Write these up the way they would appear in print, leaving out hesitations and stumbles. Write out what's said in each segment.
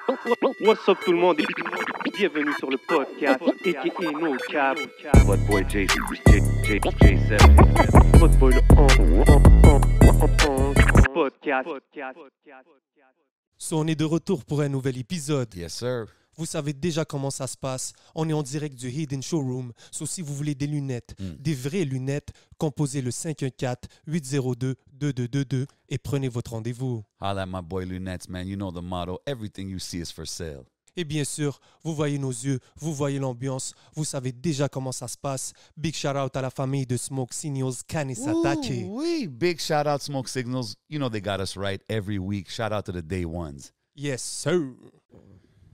What's up tout le monde et bienvenue sur le podcast a.k.a. No Cap. What boy J7. What boy le podcast. So, on est de retour pour un nouvel épisode. Yes, sir. Vous savez déjà comment ça se passe. On est en direct du Hidden Showroom. So, si vous voulez des lunettes, des vraies lunettes, composez le 514-802-2222 et prenez votre rendez-vous. Holla at my boy Lunettes, man. You know the motto. Everything you see is for sale. Et bien sûr, vous voyez nos yeux, vous voyez l'ambiance, vous savez déjà comment ça se passe. Big shout out à la famille de Smoke Signals, Kanisatake. Oui, big shout out Smoke Signals. You know they got us right every week. Shout out to the day ones. Yes, sir.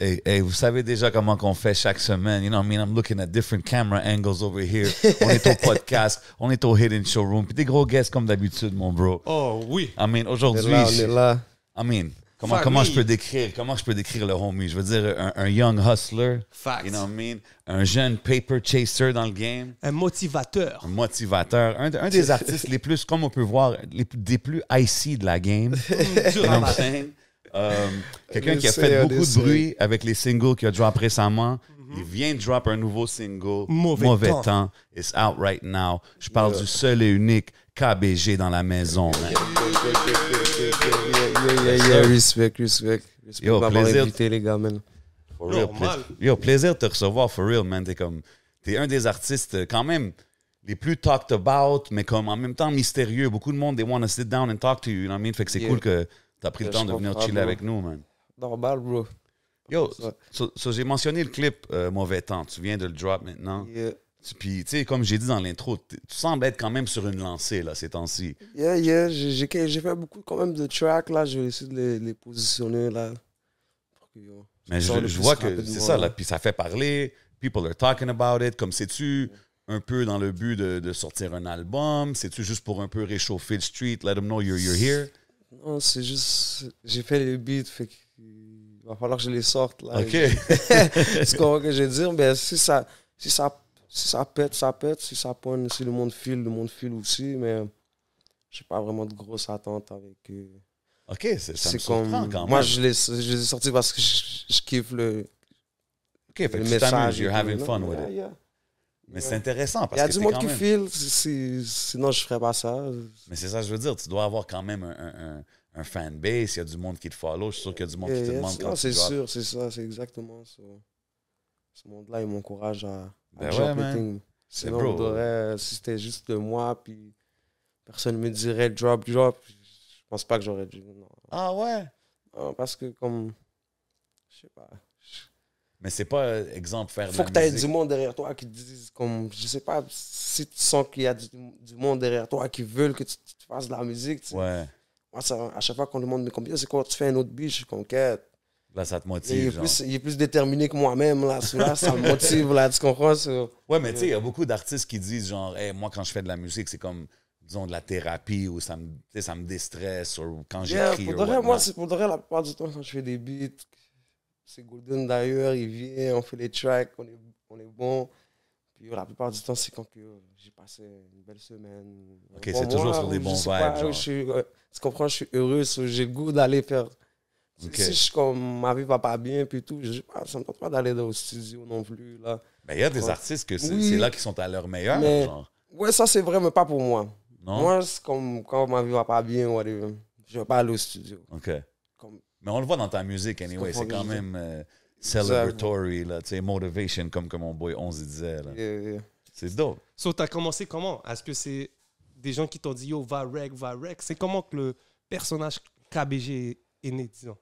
Hey, vous savez déjà comment qu'on fait chaque semaine. You know what I mean? I'm looking at different camera angles over here. On est au podcast, on est au Hidden Showroom. Puis des gros guests comme d'habitude, mon bro. Oh oui. I mean, aujourd'hui, On est là. I mean, comment je peux décrire le homie? Je veux dire, un young hustler. Facts. You know what I mean? Un jeune paper chaser dans le game. Un motivateur. Un motivateur. Un des artistes les plus, comme on peut voir, des plus icy de la game. You know what I'm saying? Quelqu'un qui a fait beaucoup de bruit avec les singles qu'il a drop récemment. Il vient de drop un nouveau single, Mauvais temps. It's out right now. Je parle du seul et unique KBG dans la maison, man. Respect. Yo, M'avoir plaisir. invité, les gars, man. For real, plaisir de te recevoir, for real, man. T'es un des artistes quand même les plus talked about, mais comme en même temps mystérieux. Beaucoup de monde, they want to sit down and talk to you, you know what I mean? Fait que c'est cool que t'as pris le temps de venir chiller avec nous, man. Normal, bro. Yo, so j'ai mentionné le clip Mauvais temps. Tu viens de le drop maintenant. Yeah. Puis, tu sais, comme j'ai dit dans l'intro, tu sembles être quand même sur une lancée, là, ces temps-ci. Yeah. J'ai fait beaucoup quand même de tracks, là. Je vais essayer de les positionner, là. Mais je vois que c'est ça, là. Puis ça fait parler. People are talking about it. Comme, c'est-tu un peu dans le but de sortir un album? C'est-tu juste pour un peu réchauffer le street? Let them know you're here? Non, c'est juste... J'ai fait les beats, fait qu'il va falloir que je les sorte, là. OK. C'est quoi que je veux dire? Ben, si ça pète, ça pète. Si ça pointe, si le monde file aussi. Mais j'ai pas vraiment de grosses attentes avec... OK, ça me c'est surprend quand même. Moi, je les ai sortis parce que je kiffe le OK, fait que tu message. t'amuses, you're having fun with it. Yeah. Mais c'est intéressant parce Il y a que du c'est monde quand qui même... file, sinon je ferais pas ça. Mais c'est ça, je veux dire, tu dois avoir quand même un fanbase, il y a du monde qui te follow, je suis sûr qu'il y a du monde qui te demande quand c'est tu drops. sûr, c'est ça, c'est exactement ça. Ce monde-là, il m'encourage à Ben ouais, drop man. le thing. Sinon, bro. on devrait, si c'était juste de moi, puis personne me dirait drop, je pense pas que j'aurais dû. Non. Ah ouais? Non, parce que comme, je sais pas. Mais c'est pas, exemple, faire de Faut la que tu aies musique. du monde derrière toi qui te dise, comme, je sais pas, si tu sens qu'il y a du monde derrière toi qui veulent que tu fasses de la musique. Tu sais. Ouais, Moi, à chaque fois qu'on me demande, mais combien c'est quand tu fais un autre beat, je suis comme, quête. là, ça te Il motive, est, genre. il est plus déterminé que moi-même, là. Celui-là, ça me motive, là, tu comprends? Ouais, mais tu sais, il y a beaucoup d'artistes qui disent, genre, hey, moi, quand je fais de la musique, c'est comme, disons, de la thérapie ou ça me déstresse ou quand j'écris. Pour ou de vrai, whatnot. moi, c'est pour de vrai, la plupart du temps, quand je fais des beats, c'est Golden d'ailleurs, il vient, on fait les tracks, on est bon. Puis la plupart du temps, c'est quand que, j'ai passé une belle semaine. OK, c'est toujours sur des bons vibes, genre. Tu comprends, je suis heureux, j'ai le goût d'aller faire. OK. Si je suis comme, ma vie va pas bien, puis tout, je sais pas, ça me tente pas d'aller au studio non plus, là. Mais il y a des artistes que Oui. c'est là qu'ils sont à leur meilleur, Mais- genre. Ouais, ça, c'est vrai, mais pas pour moi. Non? Moi, c'est comme quand ma vie va pas bien, whatever, je vais pas aller au studio. OK. Comme, Mais on le voit dans ta musique, anyway. comprends C'est quand ce que je même celebratory, là, tu sais, motivation, comme que mon boy 11 disait, là. yeah. C'est dope. So, t'as commencé comment? Est-ce que c'est des gens qui t'ont dit, yo, va rec? C'est comment que le personnage KBG est né, disons?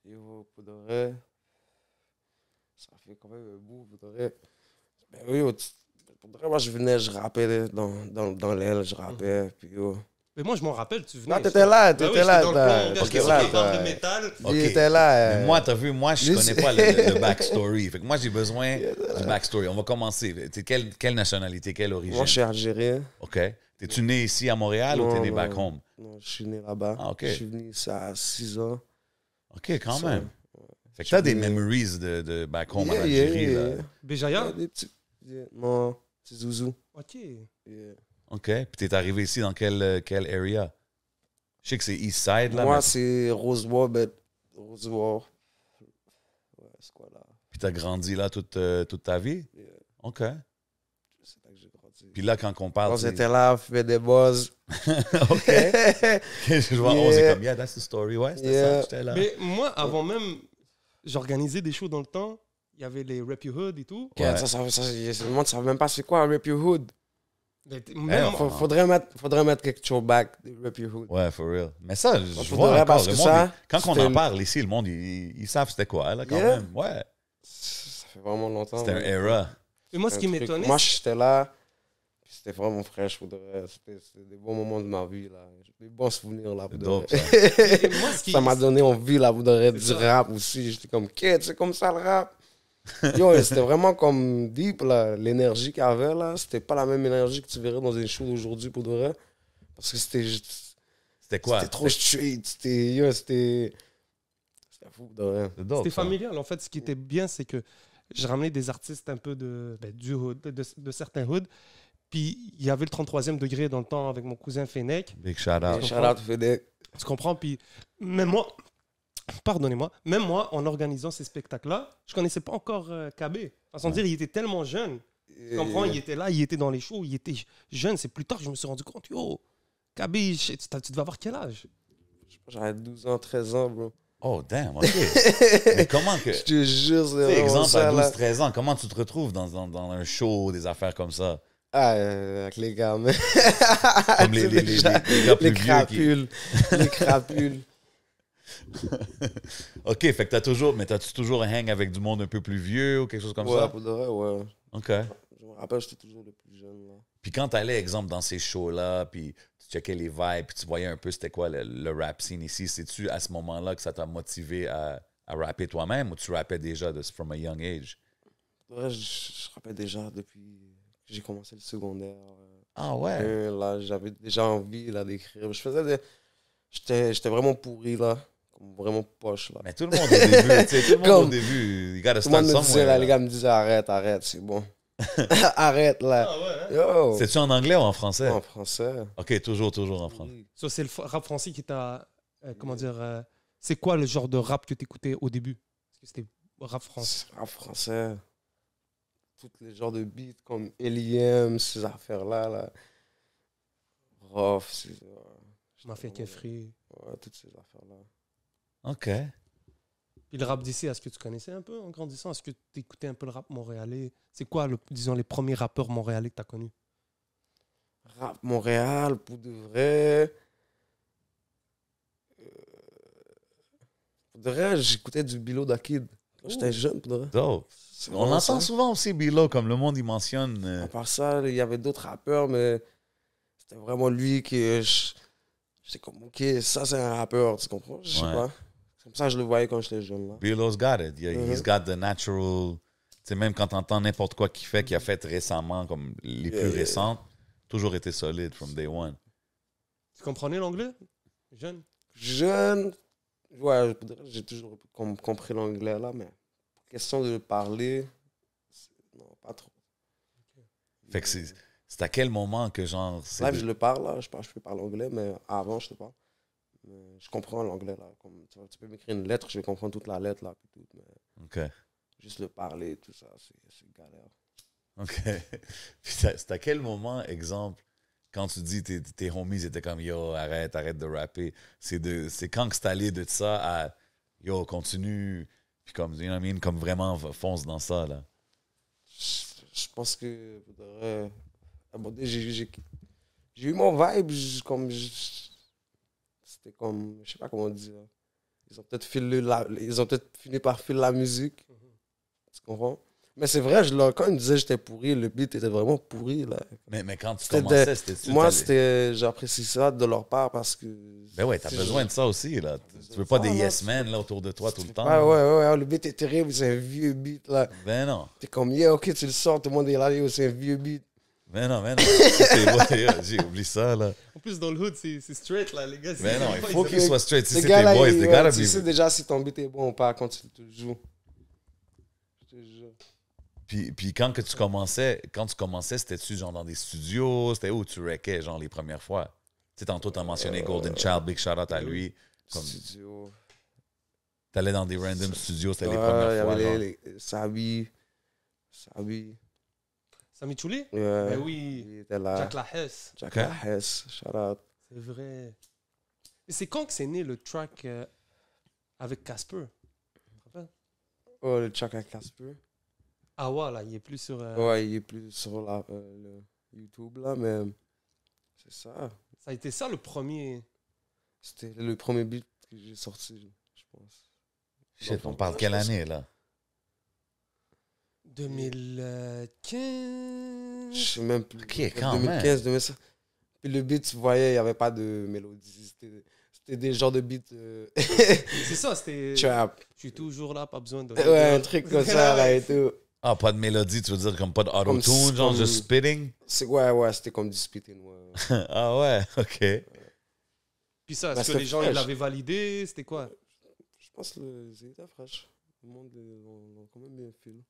Yo, pour de vrai, ça fait quand même un bout, pour de vrai. Ben oui, yo, pour de vrai, moi, je rappais dans l'aile, je rappais, puis yo. Mais moi, je m'en rappelle, tu venais. Non, t'étais là, Ben oui, t'étais là. j'étais dans le plan, t'étais j'étais là, sur les bandes de métal. OK. Il était là. Mais moi, t'as vu, moi, je lui, connais c'est- pas le backstory. Fait que moi, j'ai besoin du backstory. On va commencer. T'es quelle nationalité, quelle origine? Moi, je suis algérien. OK. T'es-tu né ici à Montréal ou t'es né back home? Non, je suis né là-bas. Ah, OK. Je suis venu ici à 6 ans. OK, quand Ça, même. Fait que t'as des suis né- memories de back home en Yeah, Algérie, yeah, là. yeah. Béjaïa? Des petits... Non, petit zouzou. OK. Yeah. OK. Puis t'es arrivé ici dans quelle area? Je sais que c'est East Side, là. Moi, mais- c'est Rosebois, Rosebois. c'est quoi là? Puis t'as grandi là toute ta vie? Yeah. OK. C'est là que j'ai grandi. Puis là, quand on parle... On était là, on fait des buzz. OK. Je vois, on s'est comme, yeah, that's the story. Ouais, c'était ça, j'étais là. Mais moi, avant même, j'organisais des shows dans le temps. Il y avait les Rap Your Hood et tout. Ouais. Le monde ne savait même pas c'est quoi un Rap Your Hood. Mais même- Faudrait mettre quelque chose back de Rap Your Hood. Ouais, for real. Mais ça, je Faudrait vois encore, parce le que monde, ça, quand on c'était en une- parle ici, le monde, ils savent c'était quoi, là, quand Yeah. même. Ouais, Ça fait vraiment longtemps. c'était un mais- era. Mais moi, ce qui un truc. m'étonnait, Moi, j'étais là. puis C'était vraiment fraîche. C'était des bons moments de ma vie. Là. J'ai des bons souvenirs. Là, pour de Dope, vrai. c'est- moi, ce qui- Ça m'a donné envie là, pour de vrai, du ça. rap aussi. J'étais comme, qu'est-ce c'est comme ça le rap? Yo, c'était vraiment comme deep, là. L'énergie qu'il y avait là. C'était pas la même énergie que tu verrais dans une show d'aujourd'hui pour de vrai. Parce que C'était quoi? c'était trop street. C'était fou de vrai. C'est dope, C'était ça. familial. En fait, ce qui était bien, c'est que je ramenais des artistes un peu du hood, de certains hoods. Puis il y avait le 33e degré dans le temps avec mon cousin Fennec. Big shout out. Shout out Fedec. Tu comprends? Puis même moi, pardonnez-moi, même moi, en organisant ces spectacles-là, je connaissais pas encore KB. Façon de dire, il était tellement jeune. Tu comprends? Il était là, il était dans les shows, il était jeune. C'est plus tard que je me suis rendu compte, yo, KB, tu devais avoir quel âge? J'avais 12 ans, 13 ans, bro. Oh, damn, OK. Mais comment que... Je te jure, c'est Tu sais, vraiment exemple, ça, à là. 12-13 ans, comment tu te retrouves dans un show, des affaires comme ça? Ah, avec les gars, mais... Comme les gars plus les vieux qui... crapules. Les crapules. OK, fait que t'as-tu toujours un hang avec du monde un peu plus vieux ou quelque chose comme Ouais, ça? pour de vrai, ouais. OK. Je me rappelle, j'étais toujours le plus jeune, là. Puis quand t'allais, exemple, dans ces shows-là, puis tu checkais les vibes, puis tu voyais un peu c'était quoi le rap scene ici, c'est-tu à ce moment-là que ça t'a motivé à rapper toi-même ou tu rappais déjà from a young age? Pour de vrai, je rappelle déjà depuis que j'ai commencé le secondaire. Ah ouais? Là, j'avais déjà envie, là, d'écrire. J'étais vraiment pourri, là. Comme vraiment poche, là. Mais tout le monde au début, tu sais, tout le monde au Comme- début, you gotta Tout le monde start me disait, somewhere. là, les là. gars me disaient, arrête, c'est bon. Arrête, là. Ah ouais, hein? Yo! C'est-tu en anglais ou en français? En français. OK, toujours en français. Oui. Ça, c'est le rap français qui t'a. Comment dire c'est quoi le genre de rap que tu écoutais au début? Est-ce que c'était rap français? Rap français. Tous les genres de beats comme L.I.M., ces affaires-là. Là. Rough, Mafia Kefri. Ouais, toutes ces affaires-là. OK. Puis le rap d'ici, est-ce que tu connaissais un peu en grandissant? Est-ce que tu écoutais un peu le rap montréalais? C'est quoi, disons, les premiers rappeurs montréalais que tu as connus? Rap Montréal, pour de vrai. Pour de vrai, j'écoutais du Bilo da Kid. Quand j'étais jeune, pour de vrai. Dope. C'est On vraiment entend ça. souvent aussi Bilo, comme le monde, il mentionne. À part ça, il y avait d'autres rappeurs, mais c'était vraiment lui qui. J'étais comme, ok, ça c'est un rappeur, tu comprends? Je sais Ouais. pas. C'est comme ça que je le voyais quand j'étais jeune. Là. Bilo's got it. Yeah, Mhm. He's got the natural. Tu sais, même quand t'entends n'importe quoi qu'il a fait récemment, comme les plus Yeah. récentes, toujours été solide from day one. Tu comprenais l'anglais? Jeune? Jeune, ouais, j'ai toujours compris l'anglais là, mais pour question de parler, non, pas trop. Fait que c'est à quel moment que genre. Là, je le parle, là, je peux parler anglais, mais avant, je sais pas. Mais je comprends l'anglais là. Comme, tu peux m'écrire une lettre, je vais comprendre toute la lettre là, puis tout, mais OK. juste le parler, tout ça, c'est galère. OK. Puis c'est à quel moment, exemple, quand tu dis tes homies étaient comme yo, arrête de rapper, c'est quand que c'est allé de ça à yo, continue, puis comme, you know what I mean, comme vraiment fonce dans ça, là. Je pense que faudrait aborder. J'ai eu mon vibe, c'était comme, je sais pas comment dire. Ils ont peut-être fini par filer la musique. Tu comprends? Mais c'est vrai, quand ils me disaient que j'étais pourri, le beat était vraiment pourri. Là. Mais quand tu C'était commençais, c'était Moi, j'apprécie ça de leur part parce que. Ben ouais, t'as besoin de ça aussi, là. Tu veux pas des yes men là autour de toi tout le temps. Ouais, le beat est terrible, c'est un vieux beat là. Ben non. T'es comme, yeah, ok, tu le sors, tout le monde est là, c'est un vieux beat. Ben non. J'ai oublié ça, là. En plus, dans le hood, c'est straight, là, les gars. Ben non, il faut ils- qu'ils soient straight. Si Ces c'est gars-là, tes boys, they gotta tu sais be. déjà si ton beat est bon ou pas quand tu te joues. Je te jure. Puis quand tu commençais, c'était-tu genre dans des studios? C'était où tu wreckais, genre, les premières fois? Tu sais, tantôt, t'as mentionné Golden Child, big shout-out à lui. Comme... Studio. T'allais dans des random studios, c'était les Ouais, premières il y fois. avait genre. les Sabi. Sami Chouli? Ouais. Ben oui. Il était là. Jack Lahess. Jack Ok. Lahess, shout out. C'est vrai. Et c'est quand que c'est né le track avec Casper? Tu te rappelles? Oh, le track avec Casper. Ah ouais, là, il est plus sur... Ouais, il est plus sur le YouTube, là, mais c'est ça. Ça a été ça le premier... C'était le premier beat que j'ai sorti, je pense. Shit, on parle quelle année, là? 2015... Je sais même plus. Ok, quand 2015, 2016. Puis le beat, tu voyais, il n'y avait pas de mélodie. C'était des genres de beats C'est ça, c'était... trap. Je suis toujours là, pas besoin de... Ouais, un truc comme ça, là, et tout. Ah, pas de mélodie, tu veux dire comme pas de Comme auto-tune, si- genre comme- juste spitting? Ouais, c'était comme du spitting, ouais. Ah ouais, OK. Puis ça, Bah, est-ce que c'était les gens ils fraîche. l'avaient validé? C'était quoi? Je pense que c'était fraîche. Le monde est quand même bien fil.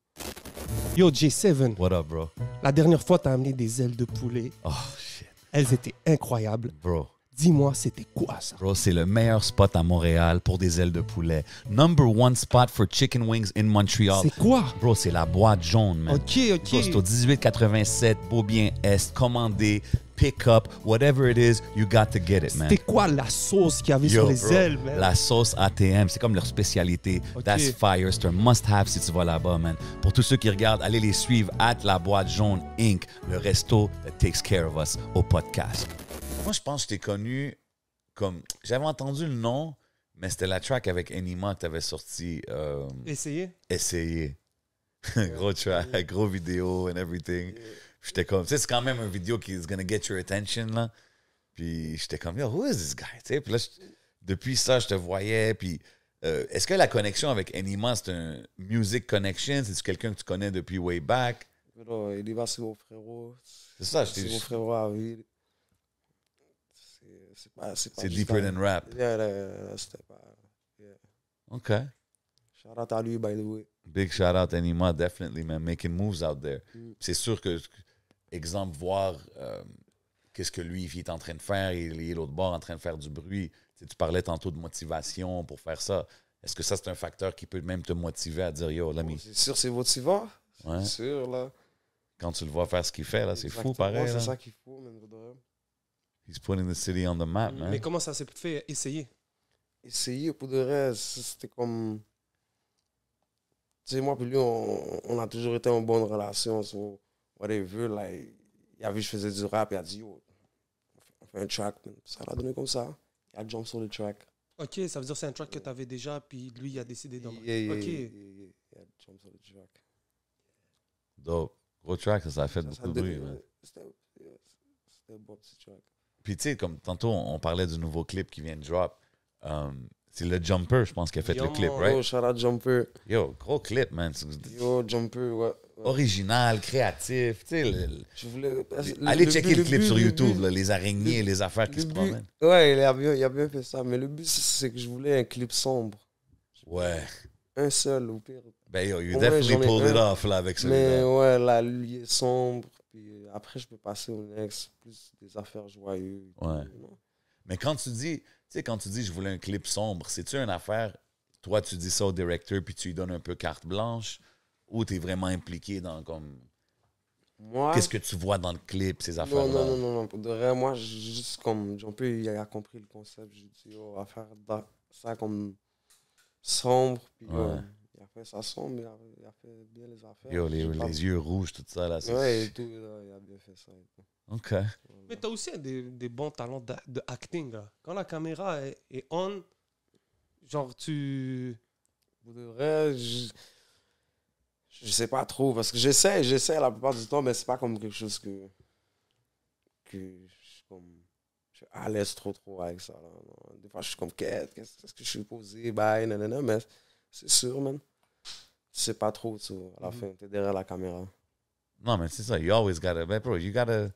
Yo, J7, What up, bro? la dernière fois, t'as amené des ailes de poulet. Oh, shit. Elles étaient incroyables. Bro. Dis-moi, c'était quoi ça? Bro, c'est le meilleur spot à Montréal pour des ailes de poulet. Number one spot for chicken wings in Montreal. C'est quoi? Bro, c'est la boîte jaune, man. Ok, Bro, c'est au ok. 1887, Beaubien-Est, commandé, pick up, whatever it is, you got to get it, man. C'était quoi la sauce qu'il y avait sur Yo, les bro, ailes, man? la sauce ATM, c'est comme leur spécialité. Ok. That's fire. C'est un must-have si tu vas là-bas, man. Pour tous ceux qui regardent, allez les suivre at La Boîte Jaune Inc., le resto that takes care of us au podcast. Moi, je pense que je t'ai connu comme... J'avais entendu le nom, mais c'était la track avec Enima que t'avais sorti. Essayez. Essayer. Gros track, gros vidéo and everything. J'étais comme... Tu sais, c'est quand même une vidéo qui is gonna get your attention, là. Puis j'étais comme, yo, who is this guy? Tu sais, puis là, depuis ça, je te voyais. Puis est-ce que la connexion avec Enima, c'est un music connection? C'est-tu quelqu'un que tu connais depuis way back? Non, il va, c'est mon frérot. C'est ça, C'est mon frérot à vie. C'est c'est deeper than rap. Yeah, c'était pas... Yeah. OK. Shout out à lui, by the way. Big shout out Enima, definitely, man. Making moves out there. Mm. C'est sûr que, exemple, voir qu'est-ce que lui, il est en train de faire, il est l'autre bord en train de faire du bruit. Tu sais, tu parlais tantôt de motivation pour faire ça. Est-ce que ça, c'est un facteur qui peut même te motiver à dire, yo, l'ami, C'est sûr, c'est motivant. ouais, C'est sûr, là. quand tu le vois faire ce qu'il fait, là, c'est fou Exactement, pareil. C'est Là. ça qu'il faut, même, vrai. He's putting the city on the map, man. Mais comment ça s'est fait essayer? Essayer, pour de vrai, c'était comme... Tu sais, moi puis lui, on a toujours été en bonne relation. So, whatever, like, il a vu que je faisais du rap, il a dit, yo, on fait un track, man. Ça l'a donné comme ça. Il a jump sur le track. Ok, ça veut dire que c'est un track que tu avais déjà, puis lui, il a décidé d'en... Yeah, Ok. il a jump sur le track. Dope. Gros track, ça a fait beaucoup de bruit, man. C'était un bon petit track. Puis, tu sais, comme tantôt, on parlait du nouveau clip qui vient de drop. C'est le Jumper, je pense, qui a fait Yo, le clip, man. right? Yo, shout out Jumper. Yo, gros clip, man. Yo, Jumper, ouais. Original, créatif. Tu sais, Je voulais... allez checker le clip but- sur le YouTube, but- là, les araignées, les affaires qui le se but- promènent. Ouais, il a bien fait ça. Mais le but, c'est que je voulais un clip sombre. Ouais. Un seul, au pire. Ben, yo, you Ouais, definitely j'en ai pulled it un. off, là, avec Mais celui-là. ouais, là, lui est sombre. Puis après, je peux passer au next. Plus des affaires joyeuses. et tout, Ouais. non? Mais quand tu dis, tu sais, quand tu dis je voulais un clip sombre, c'est-tu une affaire, toi, tu dis ça au directeur puis tu lui donnes un peu carte blanche, ou t'es vraiment impliqué dans, comme, Moi, qu'est-ce que tu vois dans le clip, ces affaires-là? non. Pour de vrai, moi, juste comme Jumper, il a compris le concept. J'ai dit, on va faire ça comme sombre. Puis Ouais. il a fait ça sombre, il a fait bien les affaires. Yo, J'ai pas- les yeux rouges, tout ça, là. c'est- Ouais, et tout, là, il a bien fait ça. et tout. OK. Mais tu as aussi des bons talents de acting, là. Quand la caméra est on, genre tu... Pour de vrai, je sais pas trop, parce que j'essaie la plupart du temps, mais c'est pas comme quelque chose que je suis à l'aise trop avec ça. Là. Non. Des fois, je suis comme, qu'est-ce que je suis posé, bye, nanana, mais c'est sûr, man. Tu sais pas trop, tu vois, à la fin, t'es derrière la caméra. Non, mais c'est ça. You always gotta, ben, bro, you gotta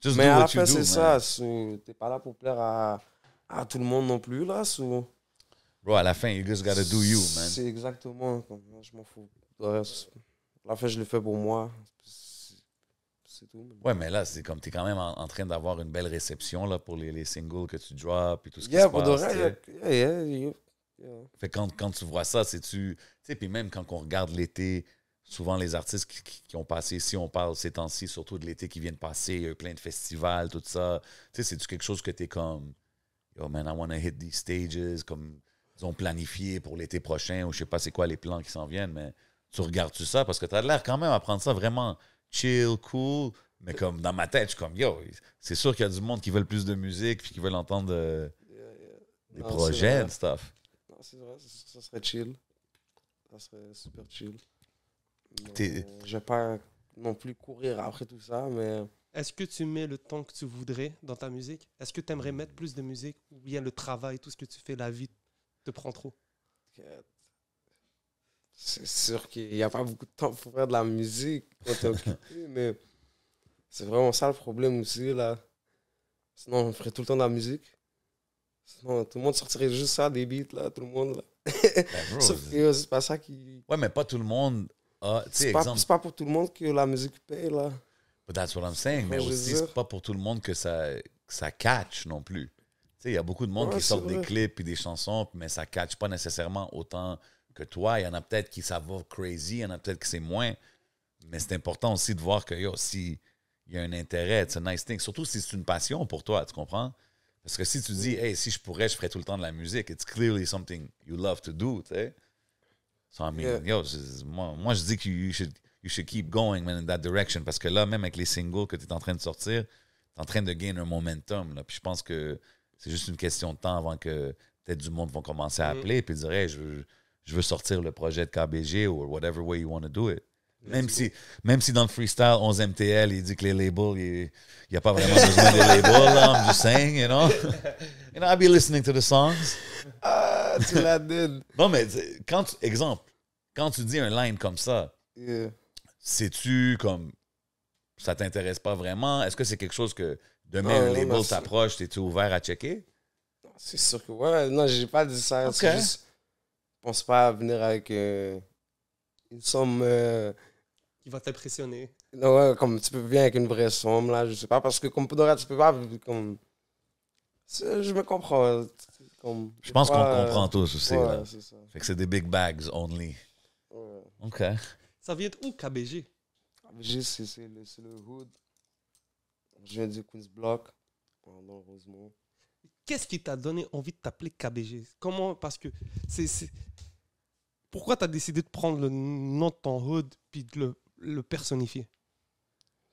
just Mais do à la what you fin, do, c'est man. ça, t'es pas là pour plaire à tout le monde non plus, là. Bro, à la fin, you just gotta do you, man. C'est exactement, comme, moi, je m'en fous. À la fin, je le fais pour moi. C'est tout. Man. Ouais, mais là, c'est comme, t'es quand même en train d'avoir une belle réception, là, pour les singles que tu drops et tout ce qui Yeah, se pour de passe, tu sais. vrai, Fait que quand tu vois ça, c'est-tu... Tu sais, puis même quand on regarde l'été, souvent les artistes qui ont passé ici, on parle ces temps-ci, surtout de l'été qui vient de passer, il y a eu plein de festivals, tout ça. Tu sais, c'est-tu quelque chose que t'es comme... Yo, man, I want to hit these stages, comme ils ont planifié pour l'été prochain, ou je sais pas c'est quoi les plans qui s'en viennent, mais tu regardes-tu ça? Parce que t'as l'air quand même à prendre ça vraiment chill, cool, mais comme dans ma tête, je suis comme, yo, c'est sûr qu'il y a du monde qui veulent plus de musique, puis qui veulent entendre des projets et stuff. Non, c'est vrai, ça serait chill. Ça serait super chill. Je vais pas non plus courir après tout ça, mais... Est-ce que tu mets le temps que tu voudrais dans ta musique? Est-ce que tu aimerais mettre plus de musique? Ou bien le travail, tout ce que tu fais, la vie te prend trop? C'est sûr qu'il n'y a pas beaucoup de temps pour faire de la musique quand t'es occupé, mais c'est vraiment ça le problème aussi, là. Sinon, on ferait tout le temps de la musique. Sinon, tout le monde sortirait juste ça, des beats, là, tout le monde, là. Bro, Sauf que c'est pas ça qui... Ouais, mais pas tout le monde a... Tu sais, C'est pas pour tout le monde que la musique paye, là. But that's what I'm saying. Mais aussi, c'est pas pour tout le monde que ça catch non plus. Tu sais, il y a beaucoup de monde qui sortent des clips et des chansons, mais ça catch pas nécessairement autant que toi. Il y en a peut-être qui ça va crazy, il y en a peut-être qui c'est moins. Mais c'est important aussi de voir que si il y a un intérêt, c'est un nice thing. Surtout si c'est une passion pour toi, tu comprends? Parce que si tu dis, hey, si je pourrais, je ferais tout le temps de la musique, it's clearly something you love to do, tu sais. So, I mean, moi, je dis que you should keep going, man, in that direction. Parce que là, même avec les singles que tu es en train de sortir, tu es en train de gagner un momentum. Là. Puis je pense que c'est juste une question de temps avant que peut-être du monde vont commencer à appeler et dire, hey, je veux sortir le projet de KBG ou whatever way you want to do it. Même si dans le freestyle, 11 MTL, il dit que les labels, il n'y a pas vraiment besoin des labels. Là, I'm just saying, you know. You know, I'll be listening to the songs. Ah, tu l'as dit. Non, mais exemple, quand tu dis un line comme ça, sais-tu comme ça t'intéresse pas vraiment? Est-ce que c'est quelque chose que demain un label t'approche, t'es-tu ouvert à checker? C'est sûr que ouais. Non, j'ai pas dit ça. C'est juste, je pense pas venir avec une somme qui va t'impressionner. Non, ouais, comme tu peux venir avec une vraie somme, là, je sais pas, parce que comme Poudora, tu peux pas, comme... Je me comprends. Comme, je pense qu'on comprend tous aussi, ouais, là. C'est ça. Fait que c'est des big bags only. Ouais. OK. Ça vient d'où, KBG? KBG, c'est le hood. Je viens du Queen's Block, dans Rosemont. Qu'est-ce qui t'a donné envie de t'appeler KBG? Comment? Parce que c'est... Pourquoi tu as décidé de prendre le nom de ton hood puis de le personnifier?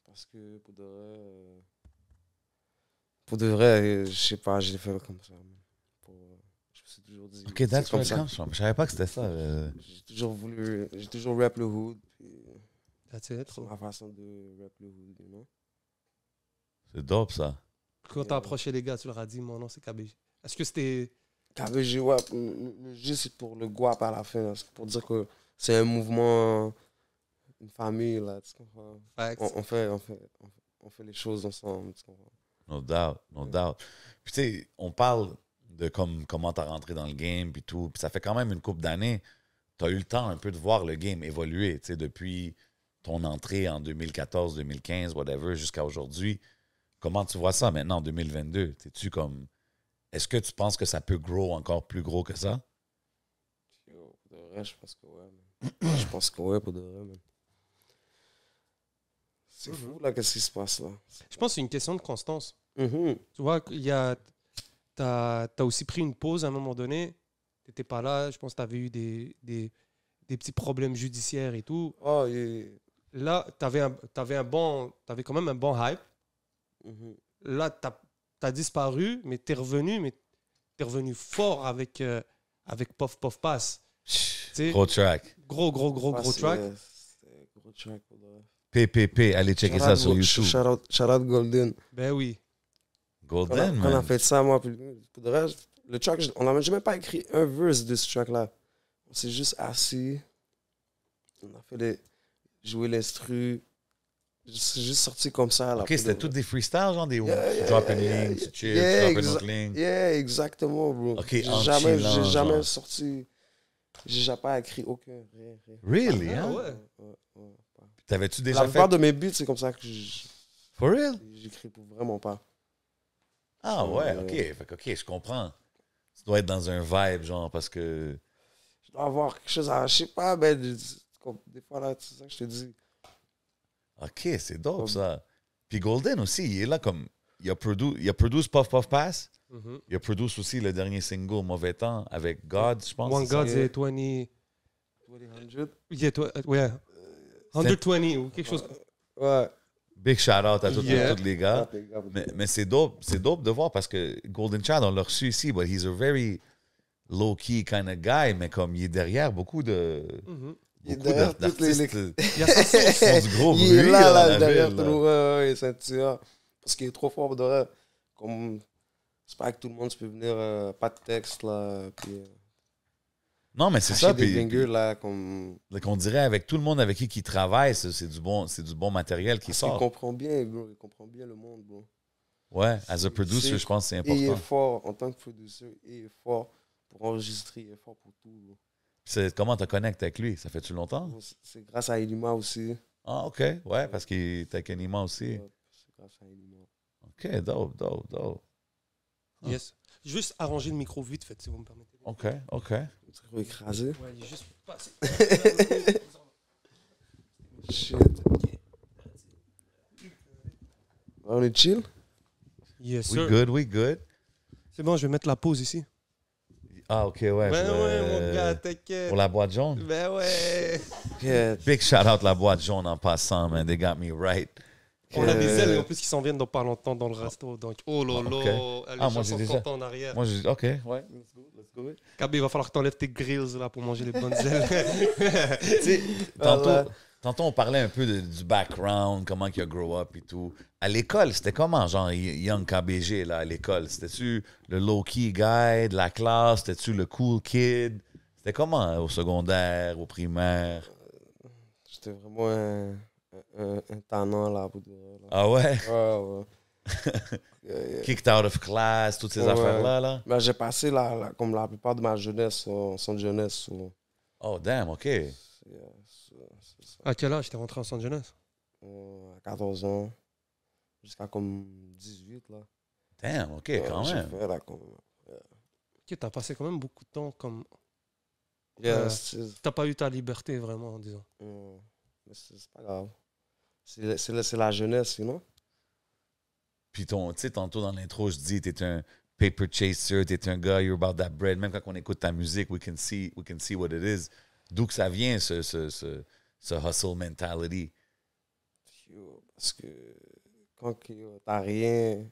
Parce que pour de vrai, je sais pas, je l'ai fait comme ça. Je me suis toujours dit... OK, that's comme ça. Je savais pas que c'était ça. J'ai toujours rap le hood. C'est ma façon de rap le hood, you know? C'est dope, ça. Quand t'as approché les gars, tu leur as dit, mon nom, c'est KBG. Est-ce que c'était... KBG, ouais. Le G, c'est pour le guap à la fin. C'est pour dire que c'est un mouvement, une famille, là. Tu comprends? On fait les choses ensemble, tu comprends? No doubt, no doubt. Puis tu sais, on parle de comment t'as rentré dans le game puis tout. Puis ça fait quand même une couple d'années. T'as eu le temps un peu de voir le game évoluer, tu sais, depuis ton entrée en 2014, 2015, whatever, jusqu'à aujourd'hui. Comment tu vois ça maintenant en 2022? T'es-tu comme... Est-ce que tu penses que ça peut grow encore plus gros que ça? Yo, pour de vrai, je pense que ouais. Je pense que ouais, pour de vrai, man. C'est fou, là, qu'est-ce qui se passe, là? Je pense que c'est une question de constance. Tu vois, t'as aussi pris une pause à un moment donné. T'étais pas là. Je pense que t'avais eu des petits problèmes judiciaires et tout. Oh, yeah. Là, t'avais quand même un bon hype. Là, t'as disparu, mais t'es revenu fort avec Puff Puff Pass. Gros track. Gros track. C'était gros track pour de vrai. PPP, allez checker ça sur YouTube. Shout out Golden. Ben oui. Golden, Quand on a man. fait ça, moi, pour de vrai, le track, on n'a même pas écrit un verse de ce track-là. On s'est juste assis. On a fait jouer l'instru. C'est juste sorti comme ça. Là, OK, c'était tout des freestyles, genre des Yeah, drop and link, tu chill, drop and hook link. Yeah, exactement, bro. OK, J'ai jamais sorti... J'ai pas écrit aucun, rien. Really, hein? Ouais. T'avais-tu déjà La fait... plupart de mes beats, c'est comme ça que For real? j'écris pour vraiment pas. Ah ouais, OK. Fait que, OK, je comprends. Tu dois être dans un vibe, genre, parce que... Je dois avoir quelque chose à... Je sais pas, ben, des fois, là, c'est ça que je te dis. OK, c'est dope, ça. Puis Golden aussi, il est là comme... Il a produit Puff Puff Pass. Mhm. Il a produit aussi le dernier single, Mauvais Temps, avec God, je pense. One c'est ça? God, c'est 20... 2000. Yeah, ouais. 120 ou quelque chose. Ouais. Big shout-out à Yeah. tous les gars. Mais c'est dope de voir parce que Golden Child, on l'a reçu ici, but he's a very low-key kind of guy, mais comme il est derrière beaucoup de... Mhm. Il est Beaucoup derrière toutes les- d'artistes Il y a ça qui font du gros bruit Il est là, dans la derrière ville, tout là. le monde. Ouais, ceinture. Parce qu'il est trop fort, pour de vrai. Comme... C'est pas que tout le monde peut venir, pas de texte, là. Puis, Non, mais c'est acheter ça. des Puis, bangers, là, comme... qu'on dirait avec tout le monde avec qui il travaille, c'est du bon matériel qui Parce qu'il sort. comprend bien, bro. Il comprend bien le monde, bro. Ouais, as a producer, C'est- je pense que c'est Et il est important. fort en tant que producer. Et il est fort pour enregistrer. Il est fort pour tout, bro. Comment tu connectes avec lui? Ça fait-tu longtemps? Bon, c'est grâce à Elima aussi. Ah, OK. Ouais, parce qu'il est avec Anima aussi. Ouais, c'est grâce à Elima. OK, dope. Yes. Juste arranger le micro vite, fait, si vous me permettez. OK. C'est trop écrasé. Ouais, il est juste passé. Shit. On est chill? Yes, We sir. good. C'est bon, je vais mettre la pause ici. Ah, OK, ouais. Ben pour, ouais, mon gars, t'inquiète. pour la boîte jaune? Ben ouais. Yeah. Big shout-out la boîte jaune en passant, man. They got me right. On a des ailes en plus qui s'en viennent dans pas longtemps dans le resto. Donc, oh là là. Ok. Les Ah, moi, gens j'ai sont déjà- contents en arrière. Moi, OK. Ouais, let's go. Kabé, il va falloir que t'enlèves tes grills là, pour manger les bonnes ailes. Tu sais, Voilà. tantôt, on parlait un peu du background, comment il a grow up et tout. À l'école, c'était comment, genre, Young KBG, là, à l'école? C'était-tu le low-key guy de la classe? C'était-tu le cool kid? C'était comment au secondaire, au primaire? J'étais vraiment un tannant, là, pour dire. Là. Ah ouais? Ouais. Yeah. Kicked out of class, toutes ces Ouais. affaires-là, là? Mais j'ai passé, comme la plupart de ma jeunesse, en centre jeunesse. Oh, damn, OK. C'est ça. À quel âge t'es rentré en centre jeunesse? À 14 ans, jusqu'à comme 18, là. Damn, OK, quand J'ai même. fait, là, comme... Ok, t'as passé quand même beaucoup de temps comme. Yeah, T'as pas eu ta liberté vraiment, disons. mais c'est pas grave. C'est la jeunesse, you know? Puis tu sais, tantôt dans l'intro, je dis, t'es un paper chaser, t'es un gars, you're about that bread. Même quand on écoute ta musique, we can see what it is. D'où que ça vient, ce hustle mentality. Yo, parce que quand t'as rien,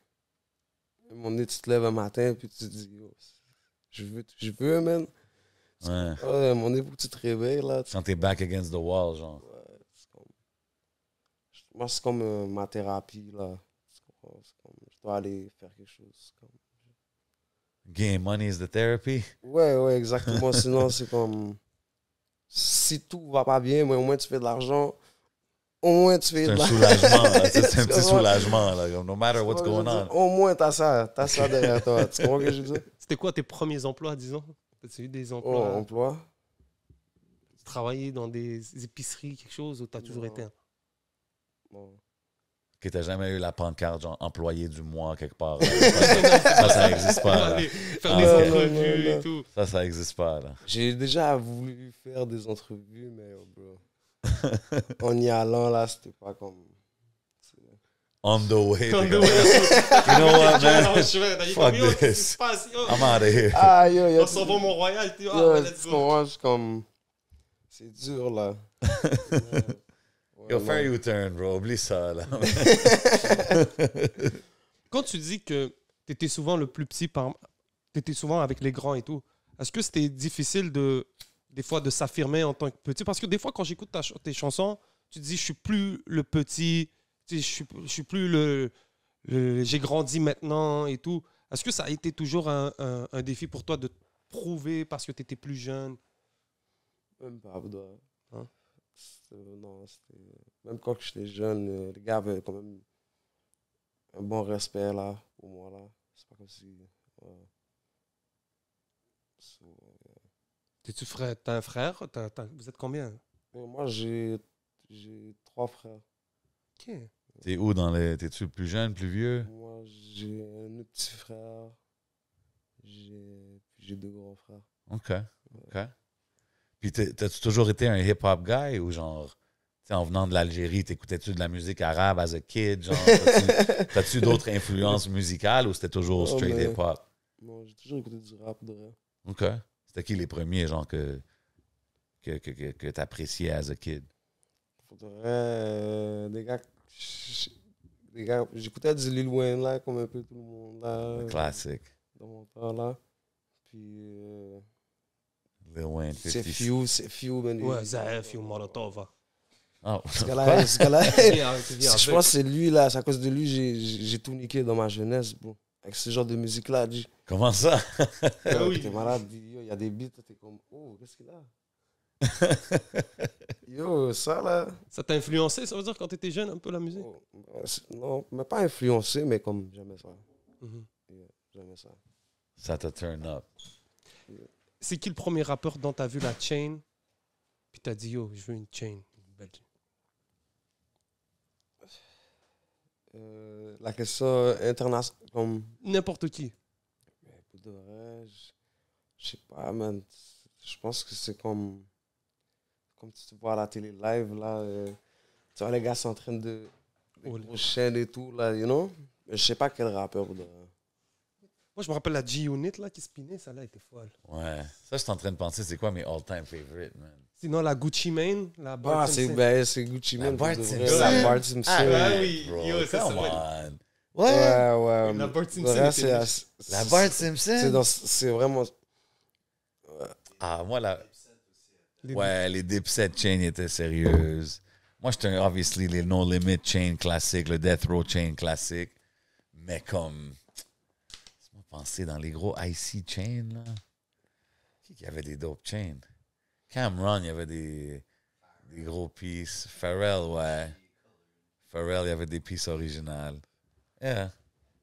à un moment donné, tu te lèves un matin puis tu te dis, yo, je veux, man. Ouais. Ouais, à un moment donné, faut que tu te réveilles, là. Quand t'es back against the wall, genre. Moi, c'est comme ma thérapie, là. C'est comme, je dois aller faire quelque chose. Game money is the therapy. Ouais, exactement. Sinon, c'est comme, si tout va pas bien, mais au moins tu fais de l'argent. Au moins tu fais C'est de un l'argent. soulagement, là. C'est un petit soulagement, là. Comme, no matter what's going on. Au moins t'as ça derrière toi. Tu comprends ce que je veux dire? C'était quoi tes premiers emplois, disons? T'as eu des Oh, emplois? emploi. Tu travaillais dans des épiceries, quelque chose, ou t'as toujours Non. été un... Bon. Que t'as jamais eu la pancarte, genre, employé du mois, quelque part. Là. Ça existe pas, là. Aller faire Ah, des ok. entrevues Non. et tout. Ça existe pas, là. J'ai déjà voulu faire des entrevues, mais bro, en y allant là, c'était pas comme. On the way. Comme t'es de comme, you know what, man? Fuck Fuck this. this. I'm out of here. Ah yo, On s'en va Mont-Royal. Tu yo, vois, let's tu go. comprends, je suis comme. C'est dur là. Yo, faire U-turn, bro. Oublie ça, là. Quand tu dis que tu étais souvent le plus petit, tu étais souvent avec les grands et tout, est-ce que c'était difficile des fois de s'affirmer en tant que petit? Parce que des fois, quand j'écoute tes chansons, tu te dis, je suis plus le petit, tu sais, je suis plus j'ai grandi maintenant et tout. Est-ce que ça a été toujours un défi pour toi de te prouver parce que tu étais plus jeune? Même pas, bro. Hein? Non, c'était. Même quand j'étais jeune, les gars avaient quand même un bon respect là, pour moi là. C'est pas comme si. So, T'es-tu frère? T'as un frère? Vous êtes combien? moi, j'ai 3 frères. Ok. T'es où dans les. T'es-tu plus jeune, plus vieux? Moi, j'ai un autre petit frère. Puis Puis j'ai 2 grands frères. OK. Puis t'as-tu toujours été un hip-hop guy ou genre, en venant de l'Algérie, t'écoutais-tu de la musique arabe as a kid? Genre, t'as-tu d'autres influences musicales ou c'était toujours straight hip-hop? Non, j'ai toujours écouté du rap, de vrai. OK. C'était qui les premiers, genre, que t'appréciais as a kid? Pour de vrai, des gars, j'écoutais du Lil Wayne, là, comme un peu tout le monde, là. Classique. Dans mon temps, là. Puis... Lil Wayne, 50 c'est Few, man. Ouais, Zaef, Molotov. Oh. Ce gars-là, Qui vient je pense que c'est lui, là, c'est à cause de lui, j'ai tout niqué dans ma jeunesse, bro. Avec ce genre de musique-là, Comment ça? oui. T'es malade, il y a des beats, t'es comme, oh, qu'est-ce qu'il a? Yo, ça, là... Ça t'a influencé, ça veut dire, quand t'étais jeune, un peu, la musique? Oh, non, mais pas influencé, mais comme, j'aimais ça. Yeah, j'aimais ça. Ça t'a turn up. C'est qui le premier rappeur dont t'as vu la chain, puis t'as dit, yo, je veux une chain, une belle chain? La question internationale, comme... N'importe qui. Mais pour de vrai, je sais pas, man. Je pense que c'est comme tu vois à la télé live, là. Tu vois, les gars sont en train de... grosses chaînes et tout, là, you know? Mais je sais pas quel rappeur, pour de vrai. Moi, je me rappelle la G-Unit, là, qui spinait, ça, là, était folle. Ouais. Ça, je suis en train de penser, c'est quoi mes all-time favorites, man? Sinon, la Gucci Mane, la Bart Ah, Simpson. c'est Gucci La Mane. Bart pour de vrai. Simpson. La Bart Simpson. Ah, oui. Bro, Yo, ça, come c'est vrai. on. Ouais. La Bart Pour Simpson de vrai, était La Bart Simpson? c'est vraiment... Ah, moi, les Dipset chains étaient sérieuses. Moi, j'étais obviously les No Limit chain classiques, le Death Row chain classique. Mais comme, laisse-moi penser dans les gros IC chains, là. Qui avait des dope chains? Cameron, il y avait des gros pieces. Pharrell, ouais. Pharrell, il y avait des pieces originales. Yeah.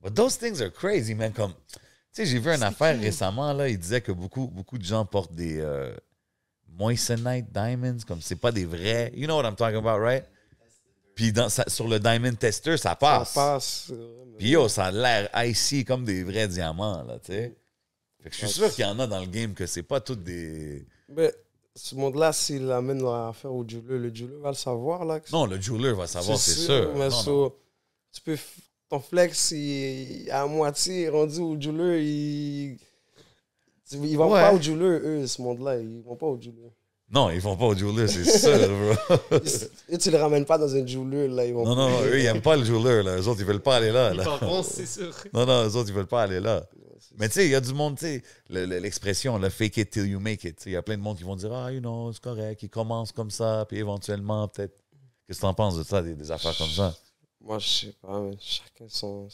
But those things are crazy, man. Comme, tu sais, j'ai vu une affaire récemment, là, il disait que beaucoup de gens portent des moissanite diamonds, comme c'est pas des vrais. You know what I'm talking about, right? Puis sur le diamond tester, ça passe. Ça passe. Puis yo, ça a l'air icy comme des vrais diamants, là, tu sais. Fait que je suis sûr qu'il y en a dans le game que c'est pas toutes des... Mais ce monde-là, s'il amène l'affaire au jeweler, le jeweler va le savoir, là. Non, le jeweler va savoir, c'est sûr. Mais Non. tu peux... Ton flex, il à moitié rendu au jeweler, ils vont pas au jeweler, eux, ce monde-là. Ils vont pas au jeweler. Non, ils vont pas au jeweler, c'est sûr, bro. Et tu les ramènes pas dans un jeweler, là. Ils vont Non, eux, ils aiment pas le jeweler, là. Eux autres, ils veulent pas aller là. Ils t'en pensent, c'est sûr. Non, eux autres, ils veulent pas aller là. Mais tu sais, il y a du monde, tu sais, l'expression, le fake it till you make it. Il y a plein de monde qui vont dire, ah, you know, c'est correct, ils commencent comme ça, puis éventuellement, peut-être. Qu'est-ce que t'en penses de ça, des affaires comme ça? Moi, je sais pas, mais chacun son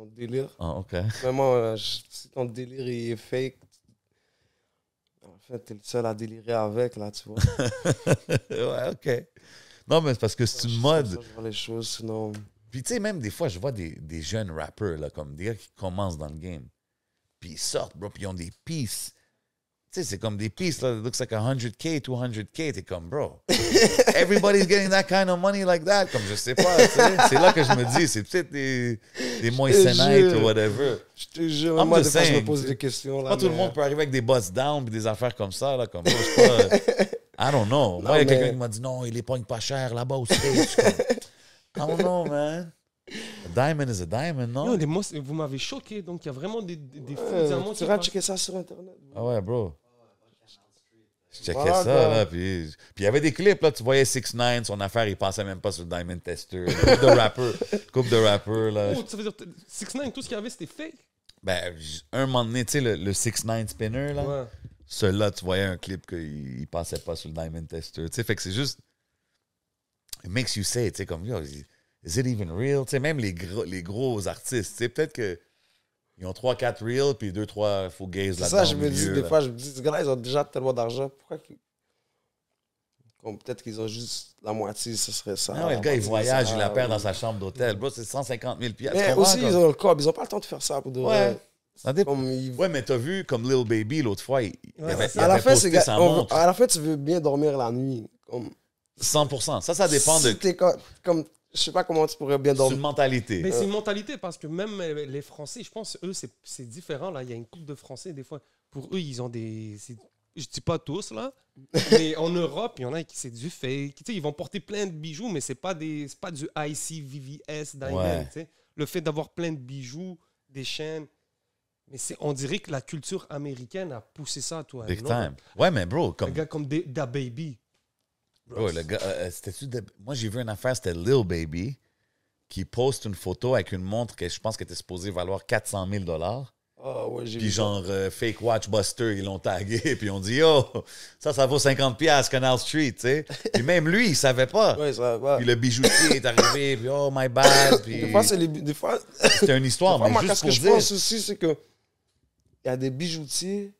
délire. Ah, OK. Vraiment, si ton délire est fake, en fait, t'es le seul à délirer avec, là, tu vois. Ouais, OK. Non, mais c'est parce que c'est une mode. Je vois les choses, sinon... Puis, tu sais, même des fois, je vois des jeunes rappeurs, là, comme des gars qui commencent dans le game. Puis, ils sortent, bro, puis ils ont des pieces. Tu sais, c'est comme des pieces, là, it looks like 100K, 200K. T'es comme, bro, everybody's getting that kind of money like that. Comme, je sais pas, tu sais. C'est là que je me dis, c'est peut-être des moissonnites ou whatever. Je te jure, I'm moi, des just fois, je me saying, pose des questions, là. Pas tout le monde peut arriver avec des bust down et des affaires comme ça, là, comme, bro, c'est pas... I don't know. Moi, il y a quelqu'un qui m'a dit, non, il les pogne pas cher là-bas au States. I don't know, man. A diamond is a diamond, non? Yo, vous m'avez choqué, donc il y a vraiment des faux diamants. Tu vas checker ça sur Internet. Ah ouais, bro. Je checkais Voilà, ça, quoi. là, puis il y avait des clips, là, tu voyais 6ix9ine, son affaire, il passait même pas sur le Diamond Tester. Coupe de rappeurs, là. Oh, ça veut dire 6ix9ine, tout ce qu'il y avait, c'était fake? Ben, un moment donné, tu sais, le 6ix9ine spinner, là, Ouais. celui-là, tu voyais un clip qu'il passait pas sur le Diamond Tester. Tu sais, fait que c'est juste... It makes you say, tu sais, comme, yo, is it even real? Tu sais, même les gros artistes, tu sais, peut-être que ils ont 3-4 reels, puis 2-3 faux gays là-dedans. C'est ça, je au me dis, milieu, des là. fois, je me dis, ces gars-là, ils ont déjà tellement d'argent. Pourquoi qu'ils... Comme peut-être qu'ils ont juste la moitié, ce serait ça. Ah ouais, le la gars, il moitié, voyage, ça, il la perd oui. dans sa chambre d'hôtel. Bro, c'est 150 000 piastres. Mais tu comprends, aussi, comme- ils ont le corps. Ils n'ont pas le temps de faire ça pour de vrai. Ouais. Ça dépend. Comme ils- Ouais, mais t'as vu, comme Lil Baby, l'autre fois, il avait, c'est il ça. à la avait fin, posté sa montre. à la fin, tu veux bien dormir la nuit. Comme, 100%. Ça dépend si de... t'es comme, je sais pas comment tu pourrais bien C'est dormir. une mentalité. Mais c'est une mentalité parce que même les Français, je pense, eux, c'est différent. Là. Il y a une couple de Français, des fois, pour eux, ils ont des... Je dis pas tous, là, mais en Europe, il y en a qui c'est du fake. Tu sais, ils vont porter plein de bijoux, mais c'est pas du IC, VVS, Diamond. Ouais. Tu sais. Le fait d'avoir plein de bijoux, des chaînes, mais on dirait que la culture américaine a poussé ça, toi. Big non? time. Ouais, mais bro, Un comme. gars comme Da Baby. Bro, le gars, moi, j'ai vu une affaire, c'était Lil Baby, qui poste une photo avec une montre que je pense qu'elle était supposée valoir 400 000 $. Ah ouais, j'ai Puis vu ça. genre, Fake Watch Buster, ils l'ont tagué, puis ils ont dit, oh, ça vaut 50$ Canal Street, tu sais. Puis même lui, il savait pas. Ouais, ça va. Puis le bijoutier est arrivé, puis oh, my bad. Puis Des fois, c'est les... Des fois, c'était une histoire, mais moi, juste ce pour que je dire. pense aussi, c'est que il y a des bijoutiers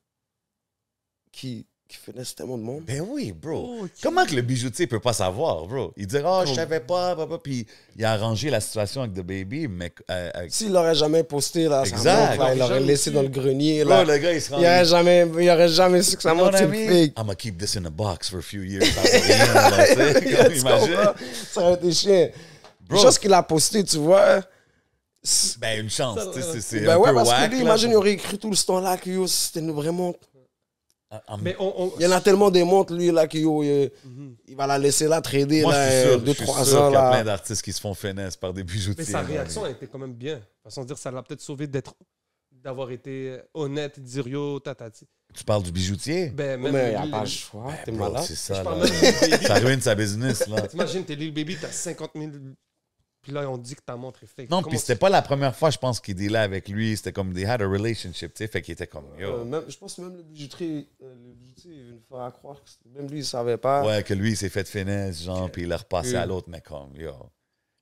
qui finissent tellement de monde. Ben oui, bro. Oh, ok. Comment que le bijoutier peut pas savoir, bro? Il dit, oh, je savais pas, papa. Puis il a arrangé la situation avec The Baby, mais avec... S'il l'aurait jamais posté, là, sa Exact. montre, là, il l'aurait Jamais laissé su. dans le grenier, Bro, là. le gars, il se rend... Il aurait jamais su que sa You know montre, what c'est I une mean? fake. I'm gonna keep this in a box for a few years. Ça va rien, là, tu sais, comme, Tu imagine. comprends? Ça aurait été chiant. Bro. Une chose qu'il a posté, tu vois. Ben, une chance, tu sais, c'est Ben un ouais, peu parce whack, que lui, là. imagine, il aurait écrit tout le temps-là que yo, c'était vraiment. Mais Il y en a tellement des montres, lui, là, que yo, il va la laisser là, trader, Moi, là, je suis sûr, 2-3 ans, qu'il y a plein là. d'artistes qui se font finesse par des bijoutiers. Mais sa là. réaction a été quand même bien. De toute façon, dire, ça l'a peut-être sauvé d'avoir été honnête et de dire yo, tatati. Tu parles du bijoutier? Ben, Mais même il n'y a Lil- pas le choix, t'es Bro, malade. c'est ça, Je là. parle même de Lil Baby. Ça ruine sa business, là. T'imagines, t'es Lil Baby, t'as 50 000. Puis là, on dit que ta montre est fake. Non, Comment puis c'était pas la première fois, je pense, qu'il dealait avec lui. C'était comme, they had a relationship, tu sais, fait qu'il était comme, yo. Je pense que même le bijoutier, il veut nous faire croire que même lui, il savait pas. Ouais, que lui, il s'est fait finesse, genre, puis il l'a repassé Mm. à l'autre, mais comme, yo,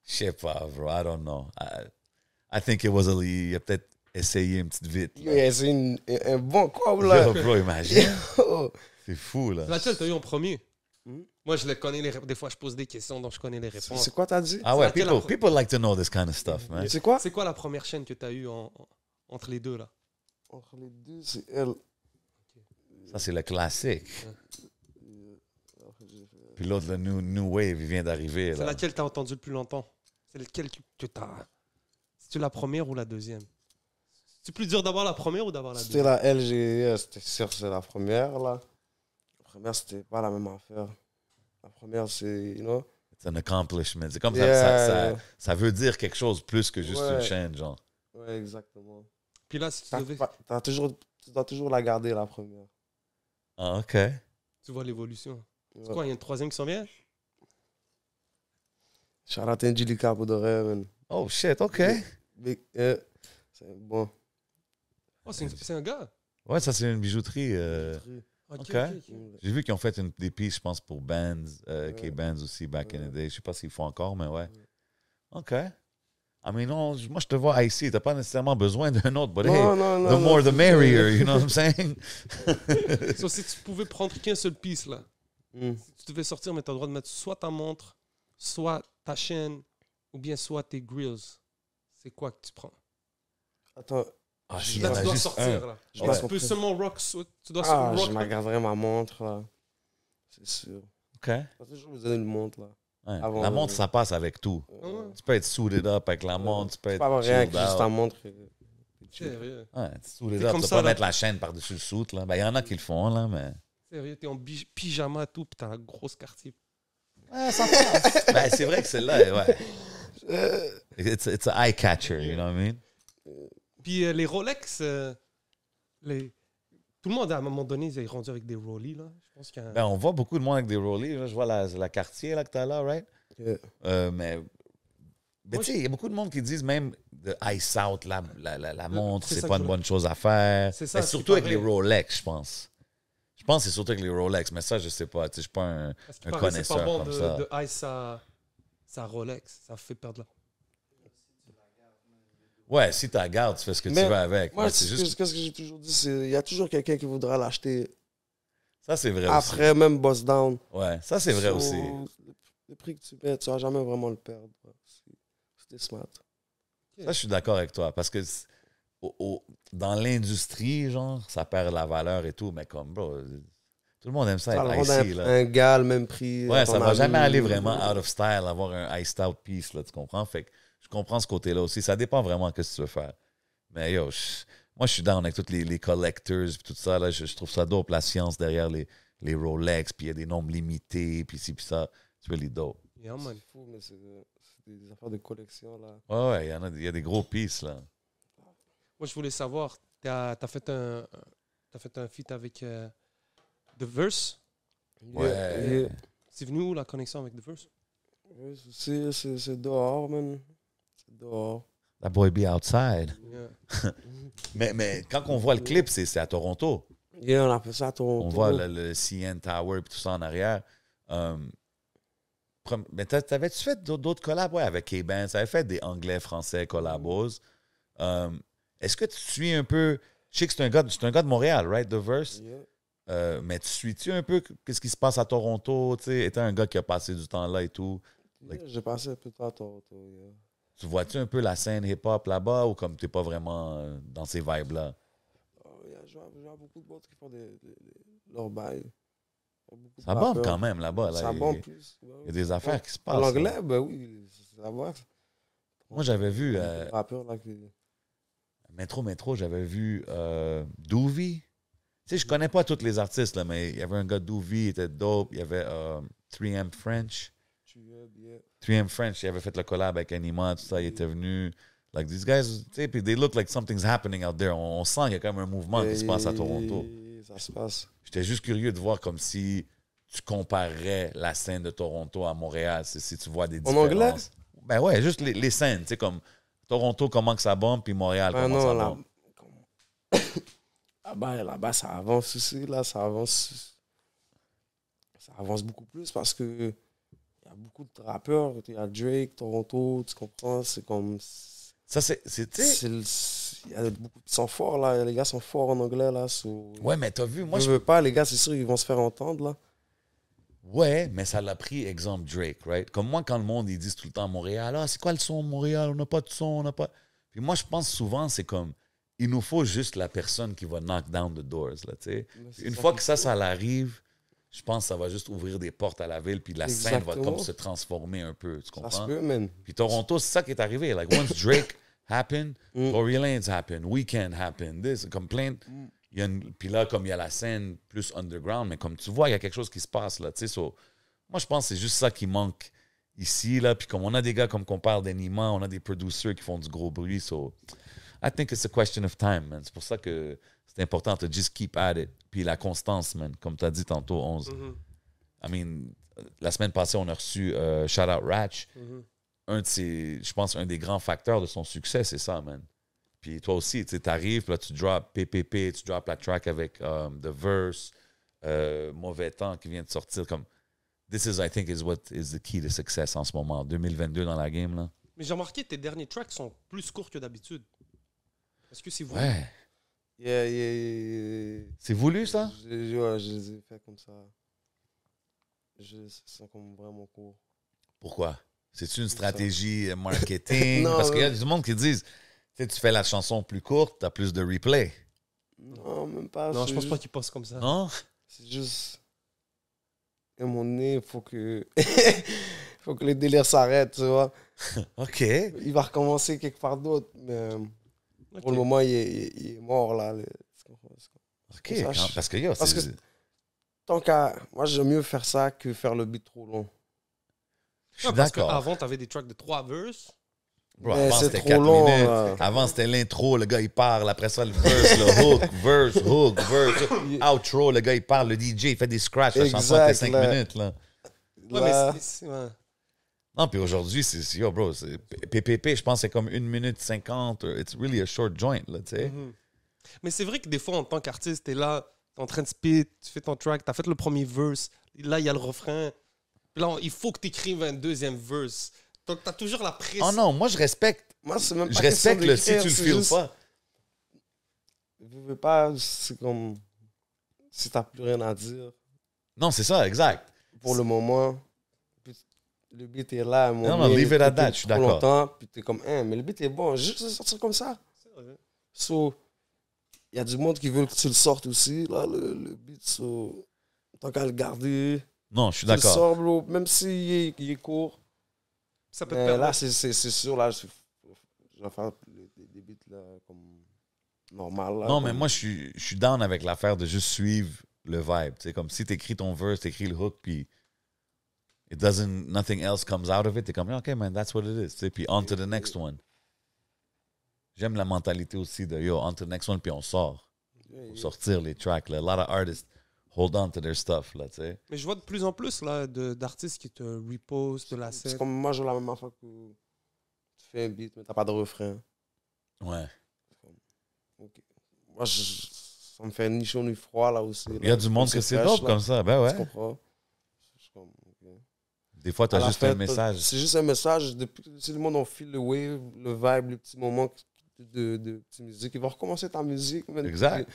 je sais pas, bro, I don't know. I think it was il a peut-être essayé une petite vite. Yo, il a essayé un bon coup, là. Yo, bro, imagine. C'est fou, là. Laquelle t'as eu en premier? Hmm? Moi, je les connais. Des fois, je pose des questions, donc je connais les réponses. C'est quoi, t'as dit? Ah ouais, laquelle people like to know this kind of stuff, man. C'est quoi? C'est quoi la première chaîne que t'as eue entre les deux, là? Entre les deux, c'est elle. Ça, c'est le classique. Puis l'autre, le new Wave, il vient d'arriver, C'est là. laquelle t'as entendu le plus longtemps? C'est laquelle que t'as... C'est-tu la première ou la deuxième? C'est plus dur d'avoir la première ou d'avoir la C'était deuxième? la LGE, c'était sûr, c'est la première, là. La première, c'était pas la même affaire. La première, c'est, you know. C'est un accomplishment. C'est comme Yeah. ça veut dire quelque chose plus que juste Ouais. une chaîne, genre. Ouais, exactement. Puis là, si tu devais... Tu dois toujours la garder, la première. Ah, OK. Tu vois l'évolution. Ouais. C'est quoi, il y a une troisième qui s'en vient? Charlotte Angelica pour de rêve, man. Oh, shit, OK. C'est bon. Oh, c'est un gars? Ouais, ça, c'est une bijouterie. Ok, Ok. ok, ok. J'ai vu qu'ils ont fait des pistes, je pense, pour Bands, K-Bands aussi, back in the day. Je sais pas s'ils font encore, mais ouais. OK. I mean, non, moi, je te vois ici. T'as pas nécessairement besoin d'un autre, but hey, non, the more the merrier, you know what I'm saying? So, si tu pouvais prendre qu'un seul piece, là, Mm. si tu devais sortir, mais tu as le droit de mettre soit ta montre, soit ta chaîne, ou bien soit tes grills, c'est quoi que tu prends? Attends, Ah, Je s'il y Là, en tu a dois juste sortir, un. là. Je Et passe tu peux mon- seulement rock, tu dois je rock. me garderai ma montre, là. C'est sûr. OK. Je vais toujours vous donner une montre, là. Ouais. Avant, La montre, ça passe avec tout. Ouais. Tu peux être suited up avec la montre, tu peux Tu être peux avoir rien chilled avec juste ta out. montre. Sérieux. Ouais, tu es suited C'est up, comme tu ça, peux pas là. mettre la chaîne par-dessus le soute, là. Ben, il y en a qui le font, là, mais... Sérieux, t'es en pyjama, tout, puis t'as un gros quartier. Ouais, ça passe. Ben, c'est vrai que celle-là, ouais. It's an eye catcher, you know what I mean? Puis les Rolex, tout le monde, à un moment donné, ils ont rendu avec des Rollies, là. Je pense qu'il y a un... Ben, on voit beaucoup de monde avec des Rollies. Là. Je vois la Cartier là, que tu as là, right? Yeah. Mais tu sais, il y a beaucoup de monde qui disent même de ice out la montre, c'est c'est ça pas que une je- bonne chose à faire. C'est ça, Mais ce surtout qui avec les paraît. Rolex, je pense. Je pense que c'est surtout avec les Rolex, mais ça, je sais pas. Tu sais, je suis pas un Parce qu'il un paraît que c'est pas connaisseur bon comme ça. de ice sa Rolex. Ça fait perdre la... Ouais, si tu la gardes, tu fais ce que Mais tu veux avec. Moi, Mais c'est c'est juste... ce que j'ai toujours dit, c'est il y a toujours quelqu'un qui voudra l'acheter Ça, c'est vrai après, même boss down. aussi. Ouais, ça, c'est vrai So, aussi. Le prix que tu mets, tu vas jamais vraiment le perdre. C'était smart. Ça, je suis d'accord avec toi. Parce que dans l'industrie, genre, ça perd la valeur et tout. Mais comme, bro, tout le monde aime ça Ça va être le rendre icy, là. un gars le même prix. Ouais, à ça ton va ami. jamais aller vraiment out of style, avoir un iced out piece, là, tu comprends? Fait que je comprends ce côté-là aussi. Ça dépend vraiment de ce que tu veux faire. Mais yo, moi, je suis down avec tous les collectors et tout ça. Là, je trouve ça dope, la science derrière les Rolex, puis il y a des nombres limités, puis ci, puis ça. C'est really dope. Yeah, man. C'est fou, mais c'est des affaires de collection, là. Ouais, il y a des gros pieces, là. Moi, je voulais savoir, t'as fait un feat avec The Verse. Ouais. C'est venu où la connexion avec The Verse? Ouais, c'est dehors, man. C'est dehors. That boy be outside. Yeah. Mais quand on voit le clip, c'est à Toronto. Yeah, on appelle ça à Toronto. On voit le CN Tower et tout ça en arrière. Mais t'avais-tu fait d'autres collabs? Ouais, avec K-Benz. T'avais fait des anglais, français, collabos. Est-ce que tu suis un peu... Je sais que c'est un gars de Montréal, right? The Verse. Yeah. Mais tu suis-tu un peu qu'est-ce qui se passe à Toronto? Tu sais, étant un gars qui a passé du temps là et tout. Yeah, j'ai passé un peu de temps à Toronto, yeah. Tu vois-tu un peu la scène hip-hop là-bas ou comme t'es pas vraiment dans ces vibes-là? Je vois beaucoup de boîtes qui font leur bail. Ça bombe quand même là-bas. Là. Ça bombe plus. Il y a des affaires qui se passent. En anglais, là. ben oui, ça va. Moi, j'avais vu... rappeur, là, qui... Métro, j'avais vu Doovie. Tu sais, je connais pas tous les artistes, là, mais il y avait un gars Doovie, il était dope. Il y avait 3M French. 3M French, il avait fait le collab avec Anima, tout ça, il était venu. Like, these guys, tu sais, puis they look like something's happening out there. On sent qu'il y a quand même un mouvement qui se passe à Toronto. Ça se passe. J'étais juste curieux de voir comme si tu comparerais la scène de Toronto à Montréal, si tu vois des différences. En anglais? Ben ouais, juste les scènes, tu sais, comme Toronto, comment que ça bombe, puis Montréal, comment ça bombe. Là-bas, ça avance aussi, là, ça avance beaucoup plus parce que il y a beaucoup de rappeurs, il y a Drake, Toronto, tu comprends, c'est comme... Ça, c'est il y a beaucoup qui sont forts, là, les gars sont forts en anglais, là. Ouais, mais t'as vu, moi... Je veux pas, les gars, c'est sûr, ils vont se faire entendre, là. Ouais, mais ça l'a pris, exemple, Drake, right? Comme moi, quand le monde, ils disent tout le temps Montréal, ah, c'est quoi le son de Montréal? On n'a pas de son, on n'a pas... Puis moi, je pense souvent, c'est comme, il nous faut juste la personne qui va knock down the doors, là, tu sais. Une fois que ça arrive, je pense que ça va juste ouvrir des portes à la ville, puis la scène va comme se transformer un peu, tu comprends? Ça se peut, man. Puis Toronto, c'est ça qui est arrivé. Like, once Drake happened, Tory Lanez happened, Weeknd happened, this, comme plein... Puis là, comme il y a la scène plus underground, mais comme tu vois, il y a quelque chose qui se passe là. Moi, je pense que c'est juste ça qui manque ici. Là. Puis comme on a des gars comme qu'on parle d'Anima, on a des producers qui font du gros bruit. So, I think it's a question of time, man. C'est pour ça que c'est important de just keep at it. Puis la constance, man, comme tu as dit tantôt, 11. I mean, la semaine passée, on a reçu Shout Out Ratch. Je pense, un des grands facteurs de son succès, c'est ça, man. Puis toi aussi, tu arrives, là, tu drops PPP, tu drops la track avec The Verse, Mauvais Temps qui vient de sortir. Comme, this is, I think, is what is the key to success en ce moment, 2022 dans la game. Là. Mais j'ai remarqué que tes derniers tracks sont plus courts que d'habitude. Est-ce que c'est voulu? Ouais. Yeah. C'est voulu, ça? Je les ai fait comme ça. C'est comme vraiment court. Pourquoi? C'est-tu une stratégie marketing? Non, Parce qu'il y a du monde qui disent... Tu fais la chanson plus courte, t'as plus de replay. Non, même pas. Non, je pense pas qu'il pense comme ça. Non? C'est juste... À un moment donné, il faut que... faut que le délire s'arrête, tu vois. OK. Il va recommencer quelque part d'autre, mais pour le moment, il est mort, là. OK, parce que... tant qu'à... Moi, j'aime mieux faire ça que faire le beat trop long. Je suis d'accord. Avant, t'avais des tracks de 3 verses. Bro, avant, c'était 4 long, minutes. Avant, c'était l'intro, le gars, il parle. Après ça, le verse, le hook, verse, outro, le gars, il parle. Le DJ, il fait des scratchs. La chanson était 5 minutes, là. Ouais, mais ouais. Non, puis aujourd'hui, c'est yo, bro, PPP, je pense que c'est comme 1 minute 50. It's really a short joint, là, tu sais. Mais c'est vrai que des fois, en tant qu'artiste, t'es là, t'es en train de spit, tu fais ton track, t'as fait le premier verse, là, il y a le refrain. Puis là, il faut que t'écrives un deuxième verse. Donc, t'as toujours la pression. Oh non, moi, je respecte. Moi, c'est même pas je respecte le si tu le files juste... pas. Je veux pas, c'est comme... Si t'as plus rien à dire. Non, c'est ça, exact. Pour le moment, le beat est là. Non, leave it at that, je suis d'accord. Longtemps, puis t'es comme, mais le beat est bon, juste sortir comme ça. So, il y a du monde qui veut que tu le sortes aussi, là, le beat. So, tant qu'à le garder. Non, je suis d'accord. Tu le d'accord. sors, bro, même s'il est court. Ça peut te permettre. Là, c'est sûr, là, je vais faire des beats là, comme normal. Là, Non, comme- mais moi, je suis down avec l'affaire de juste suivre le vibe. Tu sais, comme si t'écris ton verse, t'écris le hook, puis nothing else comes out of it, t'es comme, OK, man, that's what it is. Tu sais, puis on to the next one. J'aime la mentalité aussi de, yo, on to the next one, puis on sort. Faut sortir les tracks. Là. A lot of artists hold on to their stuff, là, tu sais. Mais je vois de plus en plus là, d'artistes qui te repostent de la C'est scène. comme moi, j'ai la même affaire que tu fais un beat, mais t'as pas de refrain. Ouais. Ok. Moi, ça me fait ni chaud ni froid là aussi. Il y a du monde que c'est dope comme ça. Ben Tu ouais. comprends? Je suis comme, ok. Des fois, À t'as la juste fin, un message. C'est juste un message. Si le monde en file le wave, le vibe, le petit moment de petite musique, ils vont recommencer ta musique. Man. Exact.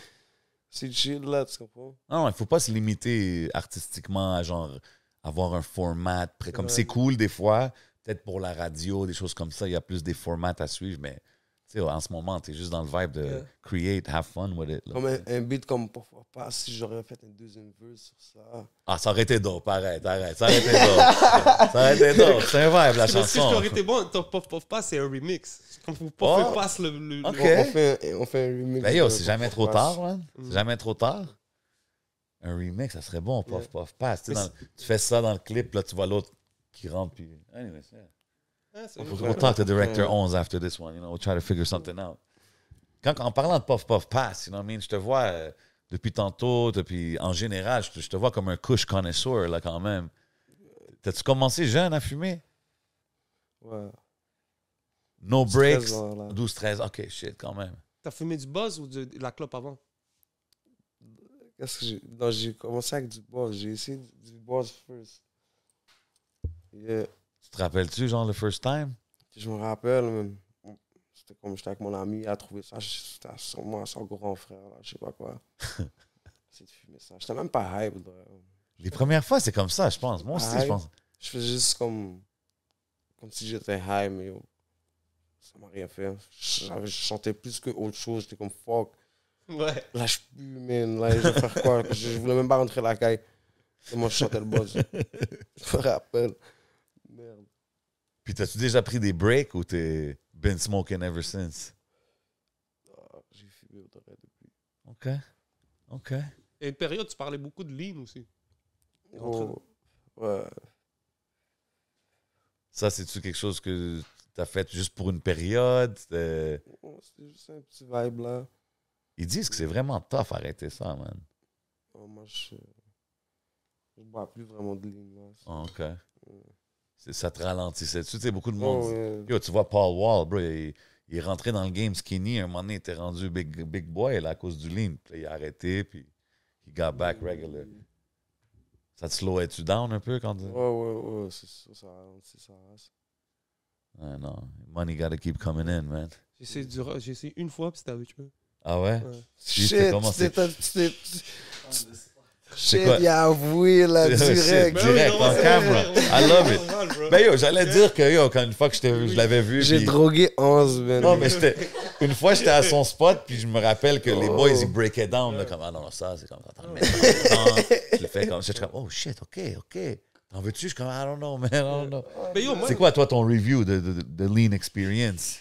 C'est chill là, tu comprends? Non, il faut pas se limiter artistiquement à genre avoir un format. Comme Ouais. c'est cool des fois, peut-être pour la radio, des choses comme ça, il y a plus des formats à suivre, mais tu sais, en ce moment, tu es juste dans le vibe de Yeah. create, have fun with it. là. Comme un beat comme Parfois pas, si j'aurais fait un deuxième verse sur ça. Ah, ça aurait été dope, arrête. Ça aurait été dope. Ça aurait été dope. C'est un vibe, la Ce qui chanson. aurait été bon, ton Puff Puff Pass, c'est un remix. Comme vous Oh. Puff Pass le Ok. On fait un remix. Ben yo, de c'est jamais trop Parfois Pas. tard, man. C'est jamais trop tard. Un remix, ça serait bon, Puff Yeah. Puff Pass. Tu sais, Mais tu fais ça dans le clip, là, tu vois l'autre qui rentre, puis... Anyway, yeah. Ah, c'est- We'll talk to Director 11 after this one, you know, we'll try to figure something out. En parlant de Puff Puff Pass, you know what I mean, je te vois depuis tantôt, en général, je te vois comme un couche connoisseur, là, quand même. T'as-tu commencé jeune à fumer? Ouais. No breaks? 13 ans, là. 12-13, ok, shit, quand même. T'as fumé du buzz ou de la clope avant? Qu'est-ce que j'ai. Non, j'ai commencé avec du boss. J'ai essayé du boss first. Yeah. Tu te rappelles-tu, genre, le first time? Je me rappelle, même. C'était comme j'étais avec mon ami, il a trouvé ça. C'était sûrement son grand frère, là, je sais pas quoi. C'est de fumer ça. J'étais même pas hype. Là. Les premières fois, c'est comme ça, je pense. Moi aussi, je pense. Je faisais juste comme si j'étais high, mais yo, ça m'a rien fait. Je chantais plus que autre chose. J'étais comme fuck. Ouais. Là, je pue, man. Là, je vais faire quoi? Je voulais même pas rentrer à la caille. Et moi, je chantais le buzz. Je me rappelle. Merde. Puis t'as-tu déjà pris des breaks ou t'es been smoking ever since? Ah, j'ai fumé au travail depuis. OK. OK. Et une période, tu parlais beaucoup de lean aussi. Oh, ouais. Ça, c'est-tu quelque chose que t'as fait juste pour une période? Oh, c'était juste un petit vibe là. Ils disent que c'est vraiment tough arrêter ça, man. Oh, moi, je bois plus vraiment de ligne. Là. Ah, OK. Ça te ralentissait. Tu sais, beaucoup de monde. Oh, ouais. Yo, tu vois Paul Wall, bro, il est rentré dans le game skinny. Un moment donné, il était rendu big boy là, à cause du lean. Puis là, il a arrêté, puis he got back regular. Ça te slowait-tu down un peu quand tu... Ouais, c'est ça. C'est ça. Ah non, money gotta keep coming in, man. J'ai essayé une fois, puis c'était avec eux. Ah ouais? Ouais. Puis, Shit, commencé- C'est shit, quoi? il a avoué là, direct. Direct, on camera. I love it. Ben yo, j'allais dire que yo, quand une fois que je l'avais vu... J'ai puis- drogué 11, man. Non, mais une fois, j'étais à son spot, puis je me rappelle que les boys, ils breakaient down, là, comme, ah non, ça, c'est comme ça, attends, mais je le fais comme ça, je suis comme, oh shit, ok. T'en veux-tu? Je suis comme, I don't know, man, I don't know. Mais yo, moi, C'est quoi, toi, ton review de Lean Experience?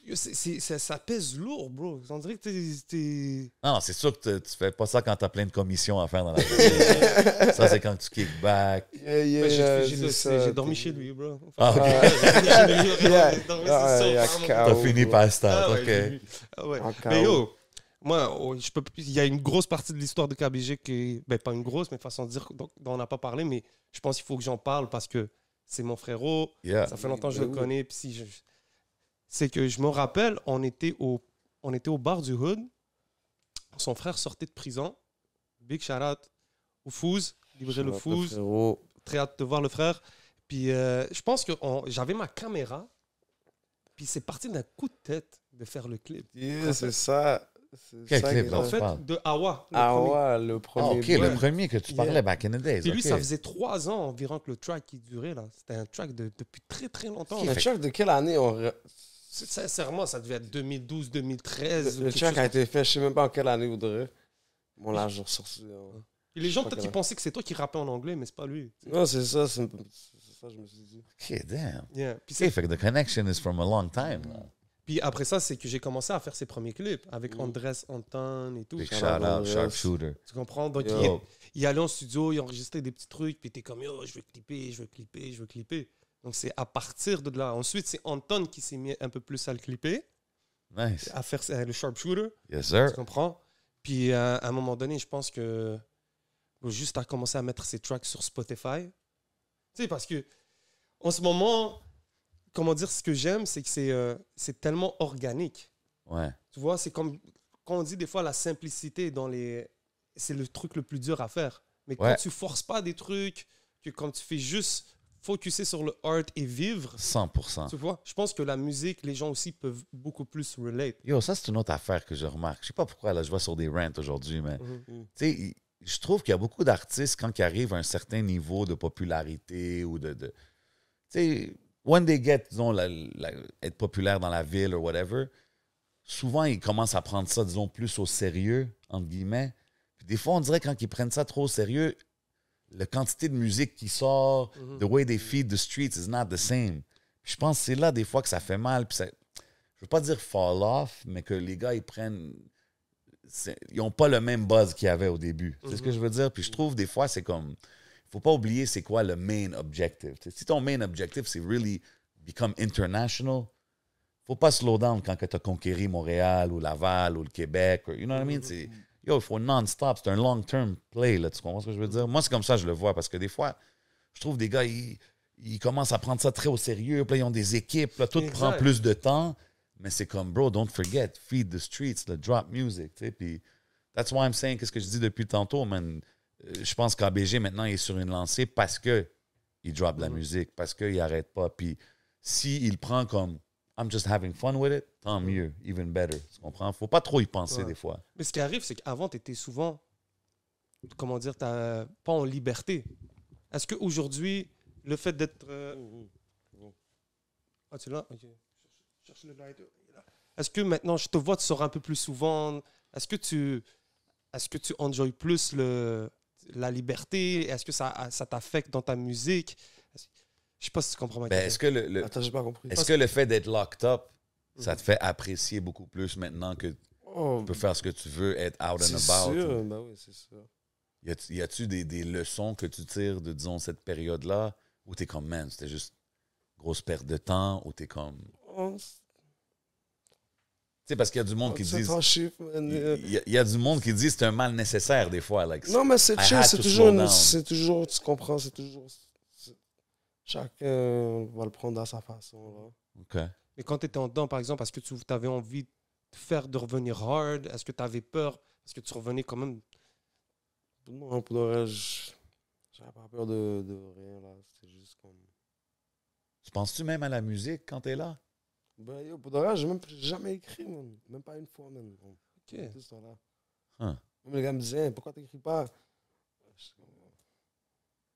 yo, ça pèse lourd, bro. On dirait que t'es... Non, c'est sûr que tu fais pas ça quand t'as plein de commissions à faire dans la vie. Ça, c'est quand tu kick back. J'ai dormi chez lui, bro. Ah, ok. T'as fini par start, ok. Ouais. En Mais chaos. yo, moi, il y a une grosse partie de l'histoire de KBG qui ben pas une grosse, mais façon de dire, dont on n'a pas parlé, mais je pense qu'il faut que j'en parle parce que c'est mon frérot. Yeah. Ça fait longtemps que je le connais. Puis c'est que je me rappelle, on était au bar du Hood. Son frère sortait de prison. Big shout out au Fouz, livrer le Fouz. Très hâte de voir le frère. Puis je pense que j'avais ma caméra. Puis c'est parti d'un coup de tête de faire le clip. Yeah, c'est ça. Quel clip, là? En fait, parle. de Awa. le Ah premier. ouais, le Ah, premier. ok, beat. le premier que tu parlais Yeah. back in the days. Puis lui, ok. ça faisait 3 ans environ que le track qui durait. Là. C'était un track depuis très très longtemps. Le track de quelle année Sincèrement, ça devait être 2012, 2013. Le track a été fait, je sais même pas en quelle année, Audrey. Bon, là, j'ai ressorti. Et les gens, pas peut-être, quelle ils pensaient que c'est toi qui rappais en anglais, mais c'est pas lui. Non, c'est ça, je me suis dit. Ok, damn. Yeah. Puis Ok, fait que the connection is from a long time. là. Puis après ça, c'est que j'ai commencé à faire ses premiers clips avec Andrés Anton et tout. Big Tu shout out, Sharpshooter. comprends? Donc, Yo. il allait en studio, il enregistrait des petits trucs, puis t'es comme, yo, je veux clipper, je veux clipper, je veux clipper. Donc, c'est à partir de là. Ensuite, c'est Anton qui s'est mis un peu plus à le clipper, Nice. à faire le Sharpshooter. Yes, sir. Tu comprends? Puis, à un moment donné, je pense que juste à commencer à mettre ses tracks sur Spotify. Tu sais, parce que en ce moment, comment dire, ce que j'aime, c'est que c'est tellement organique. Ouais. Tu vois, c'est comme quand on dit des fois la simplicité c'est le truc le plus dur à faire. Mais quand Ouais. tu forces pas des trucs, que quand tu fais juste focuser sur le art et vivre, 100%. tu vois, je pense que la musique, les gens aussi peuvent beaucoup plus relate. Yo, ça, c'est une autre affaire que je remarque. Je sais pas pourquoi, là, je vais sur des rants aujourd'hui, mais tu sais, je trouve qu'il y a beaucoup d'artistes, quand ils arrivent à un certain niveau de popularité ou tu sais, when they get, disons, être populaire dans la ville ou whatever, souvent, ils commencent à prendre ça, disons, plus au sérieux, entre guillemets. Puis des fois, on dirait quand ils prennent ça trop au sérieux, la quantité de musique qui sort, the way they feed the streets is not the same. Puis je pense que c'est là, des fois, que ça fait mal. Puis je veux pas dire fall off, mais que les gars, ils n'ont pas le même buzz qu'ils avaient au début. C'est ce que je veux dire? Puis je trouve, des fois, c'est comme... Il faut pas oublier c'est quoi le main objective. T'sais, si ton main objective, c'est really become international, faut pas slow down quand tu as conquéri Montréal ou Laval ou le Québec. You know what I mean? Il faut non-stop. C'est un long-term play. Là, tu comprends ce que je veux dire? Moi, c'est comme ça que je le vois parce que des fois, je trouve des gars, ils commencent à prendre ça très au sérieux. Puis là, ils ont des équipes. Là, tout prend plus de temps. Mais c'est comme, bro, don't forget, feed the streets, drop music. Puis, that's why I'm saying, qu'est-ce que je dis depuis tantôt, man. Je pense qu'ABG, maintenant, il est sur une lancée parce qu'il drop de la musique, parce qu'il n'arrête pas. Puis, s'il prend comme, I'm just having fun with it, tant mieux, even better. Tu comprends? Faut pas trop y penser des fois. Mais ce qui arrive, c'est qu'avant, tu étais souvent, comment dire, pas en liberté. Est-ce qu'aujourd'hui, le fait d'être... Ah, tu l'as? Ok. Cherche le lighter. Est-ce que maintenant, je te vois, tu sors un peu plus souvent? Est-ce que tu enjoys plus la liberté? Est-ce que ça t'affecte dans ta musique? Je sais pas si tu comprends ma question. Est-ce que Attends, j'ai pas compris. Est-ce que le fait d'être locked up, ça te fait apprécier beaucoup plus maintenant que tu peux faire ce que tu veux, être out and about? C'est sûr, ben oui, c'est sûr. Y a-tu des leçons que tu tires de, disons, cette période-là où t'es comme, man, c'était juste grosse perte de temps, ou t'es comme... Tu sais, parce qu'il y a du monde qui dit... Il y a du monde qui dit c'est un mal nécessaire des fois. Like, non, mais c'est chill, c'est toujours, tu comprends, c'est toujours... Chacun va le prendre à sa façon. Là. OK. Mais quand tu étais en dedans, par exemple, est-ce que tu avais envie de revenir hard? Est-ce que tu avais peur? Est-ce que tu revenais quand même? Non, pour le reste, j'avais pas peur de rien. Là. C'était juste comme... Tu penses-tu même à la musique quand t'es là? Ben, yo, pour le reste, j'ai même jamais écrit, man. Même pas une fois, man. OK. Tout ce temps-là. Hein. Même les gars me disaient, pourquoi t'écris pas?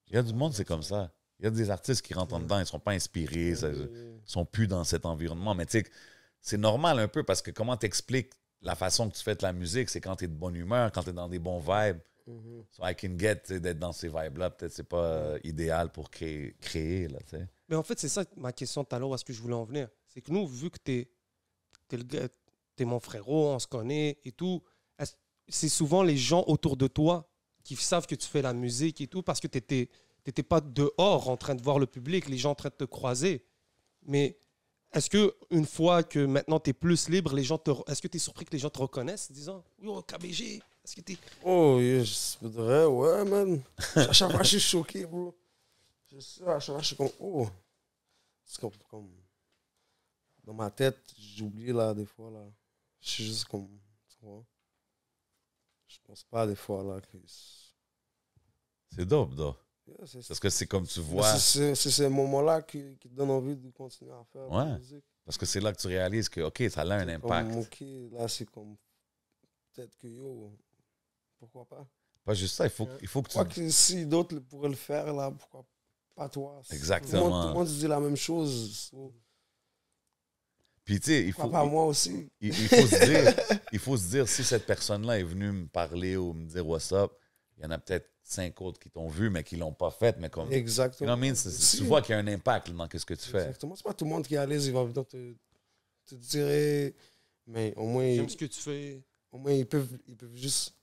Il y a du monde, c'est comme ça. Il y a des artistes qui rentrent en dedans, ils ne sont pas inspirés, ils ne sont plus dans cet environnement. Mais tu sais, c'est normal un peu parce que comment t'expliques la façon que tu fais de la musique, c'est quand tu es de bonne humeur, quand tu es dans des bons vibes. So I can get d'être dans ces vibes-là. Peut-être que ce n'est pas idéal pour créer là, tu sais. Mais en fait, c'est ça ma question tout à l'heure, où est-ce que je voulais en venir. C'est que nous, vu que t'es mon frérot, on se connaît et tout, c'est souvent les gens autour de toi qui savent que tu fais la musique et tout parce que t'étais pas dehors en train de voir le public, les gens en train de te croiser. Mais est-ce qu'une fois que maintenant tu es plus libre, est-ce que tu es surpris que les gens te reconnaissent en disant « Yo, KBG, est-ce que tu es... » Oh, je voudrais, ouais, man. À chaque fois, je suis choqué, bro. Je sais, à chaque fois, je suis comme, oh. C'est comme... Dans ma tête, j'oublie, là, des fois, là. Je suis juste comme... Tu vois? Je pense pas, des fois, là, que... C'est dope, là. Yeah, parce que c'est comme tu vois... C'est ces moments-là qui te donnent envie de continuer à faire de la musique. Parce que c'est là que tu réalises que, OK, ça a un impact. Comme, OK, là, c'est comme... Peut-être que, yo, pourquoi pas? Pas juste ça, il faut que tu... Quoi que si d'autres pourraient le faire, là, pourquoi pas toi? Exactement. Tout le monde dit la même chose. Puis, tu sais, il faut... Pas moi aussi. Il faut se dire, si cette personne-là est venue me parler ou me dire « What's up », il y en a peut-être 5 autres qui t'ont vu, mais qui l'ont pas fait. Mais comme, exactement. You know what I mean? Tu vois qu'il y a un impact dans ce que tu fais. Exactement. C'est pas tout le monde qui est à l'aise, il va venir te te dirais, mais au moins, J'aime ce que tu fais. au moins ils peuvent juste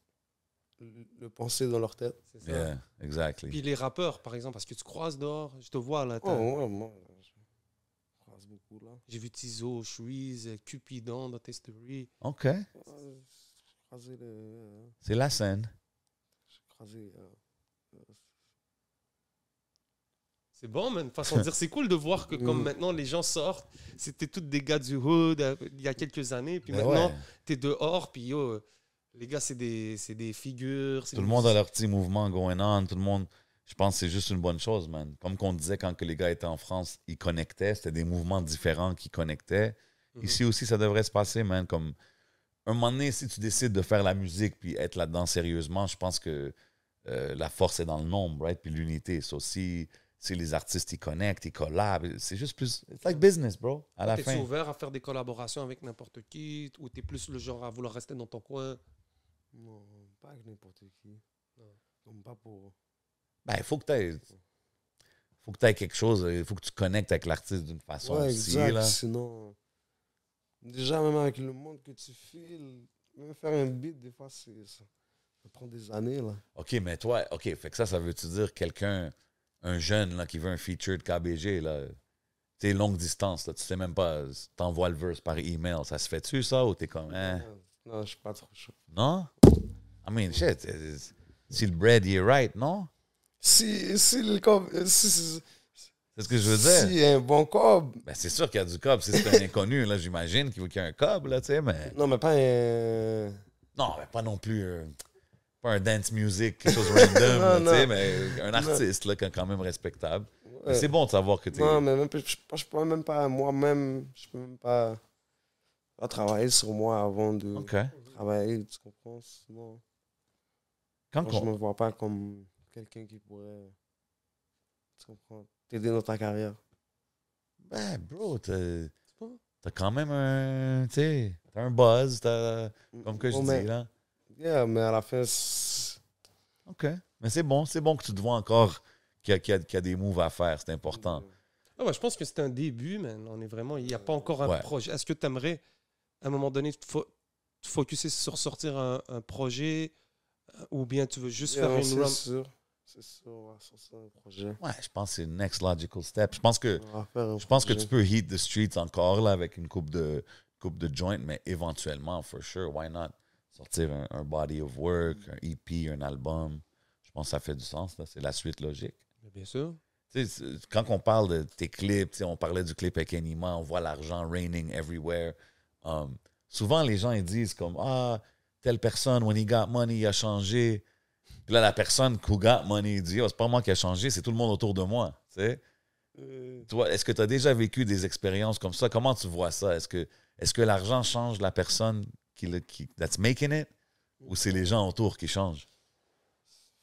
le penser dans leur tête. C'est ça. Yeah, exactly. Puis les rappeurs, par exemple, parce que tu croises dehors, je te vois là. Oh, ouais, moi, je croise beaucoup, là. J'ai vu Tizo, Shreeze, Cupidon dans tes stories. OK. J'ai croisé C'est la scène. j'ai croisé... C'est bon, man. Façon de dire, c'est cool de voir que comme maintenant les gens sortent, c'était tous des gars du hood il y a quelques années, puis Ben maintenant ouais. t'es dehors, puis yo, les gars c'est des figures. Tout le monde a leur petit mouvement going on. Tout le monde, je pense que c'est juste une bonne chose, man. Comme qu'on disait quand que les gars étaient en France, ils connectaient. C'était des mouvements différents qui connectaient. Ici aussi, ça devrait se passer, man. Comme un moment donné, si tu décides de faire la musique puis être là-dedans sérieusement, je pense que la force est dans le nombre, right? Puis l'unité. C'est aussi... Si les artistes, ils connectent, ils collabent, c'est juste plus... It's like business, bro, à la T'es-tu fin. ouvert à faire des collaborations avec n'importe qui, ou t'es plus le genre à vouloir rester dans ton coin? Non, pas avec n'importe qui. Non. Comme pas pour... Ben, il faut que tu aies quelque chose, il faut que tu connectes avec l'artiste d'une façon Ouais, aussi. exact. Là. Sinon, déjà, même avec le monde que tu files, même faire un beat, des fois, ça prend des années, là. OK, mais toi, OK, fait que ça veut-tu dire quelqu'un, un jeune là, qui veut un feature de KBG, là, tu sais, longue distance, là, tu sais même pas, t'envoies le verse par email, ça se fait-tu, ça, ou t'es comme, hein? Non, je suis pas trop chaud. Non? I mean, shit, si le bread, il est right, non? Si le C'est ce que je veux dire. Si un bon cob. Ben, c'est sûr qu'il y a du cob. Si c'est un inconnu, là, j'imagine qu'il y a un cob, là, tu sais, mais... Non, mais pas un... Non, mais pas non plus... pas un dance music, quelque chose random, là, tu sais, mais un artiste, là, quand même respectable. Mais c'est bon de savoir que t'es... Non, mais même, je peux même pas, moi-même, je peux même pas travailler sur moi avant de OK. travailler, tu comprends? Sinon, Quand je me vois pas comme quelqu'un qui pourrait, tu comprends, t'aider dans ta carrière. Ben, bro, t'as quand même un... Tu sais, t'as un buzz, comme que je Bon, dis, mais- là. Yeah, mais à la fin, OK. Mais c'est bon que tu te vois encore qu'il y a des moves à faire, c'est important. Ah ouais, je pense que c'est un début, man. On est vraiment, il n'y a pas encore un Ouais. projet. Est-ce que tu aimerais, à un moment donné, te focuser sur sortir un projet, ou bien tu veux juste faire une c'est run? sûr. C'est sûr, on va sortir un projet. Ouais, je pense que c'est le next logical step. Je pense que On va faire un Je pense que projet. tu peux heat the streets encore là, avec une coupe de joints, mais éventuellement, for sure, why not? Sortir un body of work, un EP, un album. Je pense que ça fait du sens. Là. C'est la suite logique. Bien sûr. Tu sais, quand on parle de tes clips, tu sais, on parlait du clip avec Enima, on voit l'argent raining everywhere. Souvent, les gens ils disent comme ah, telle personne, when he got money, il a changé. Puis là, la personne who got money, il dit oh, c'est pas moi qui a changé, c'est tout le monde autour de moi. Tu sais? Toi, est-ce que tu as déjà vécu des expériences comme ça? Comment tu vois ça? Est-ce que l'argent change la personne that's making it? Ou c'est les gens autour qui changent?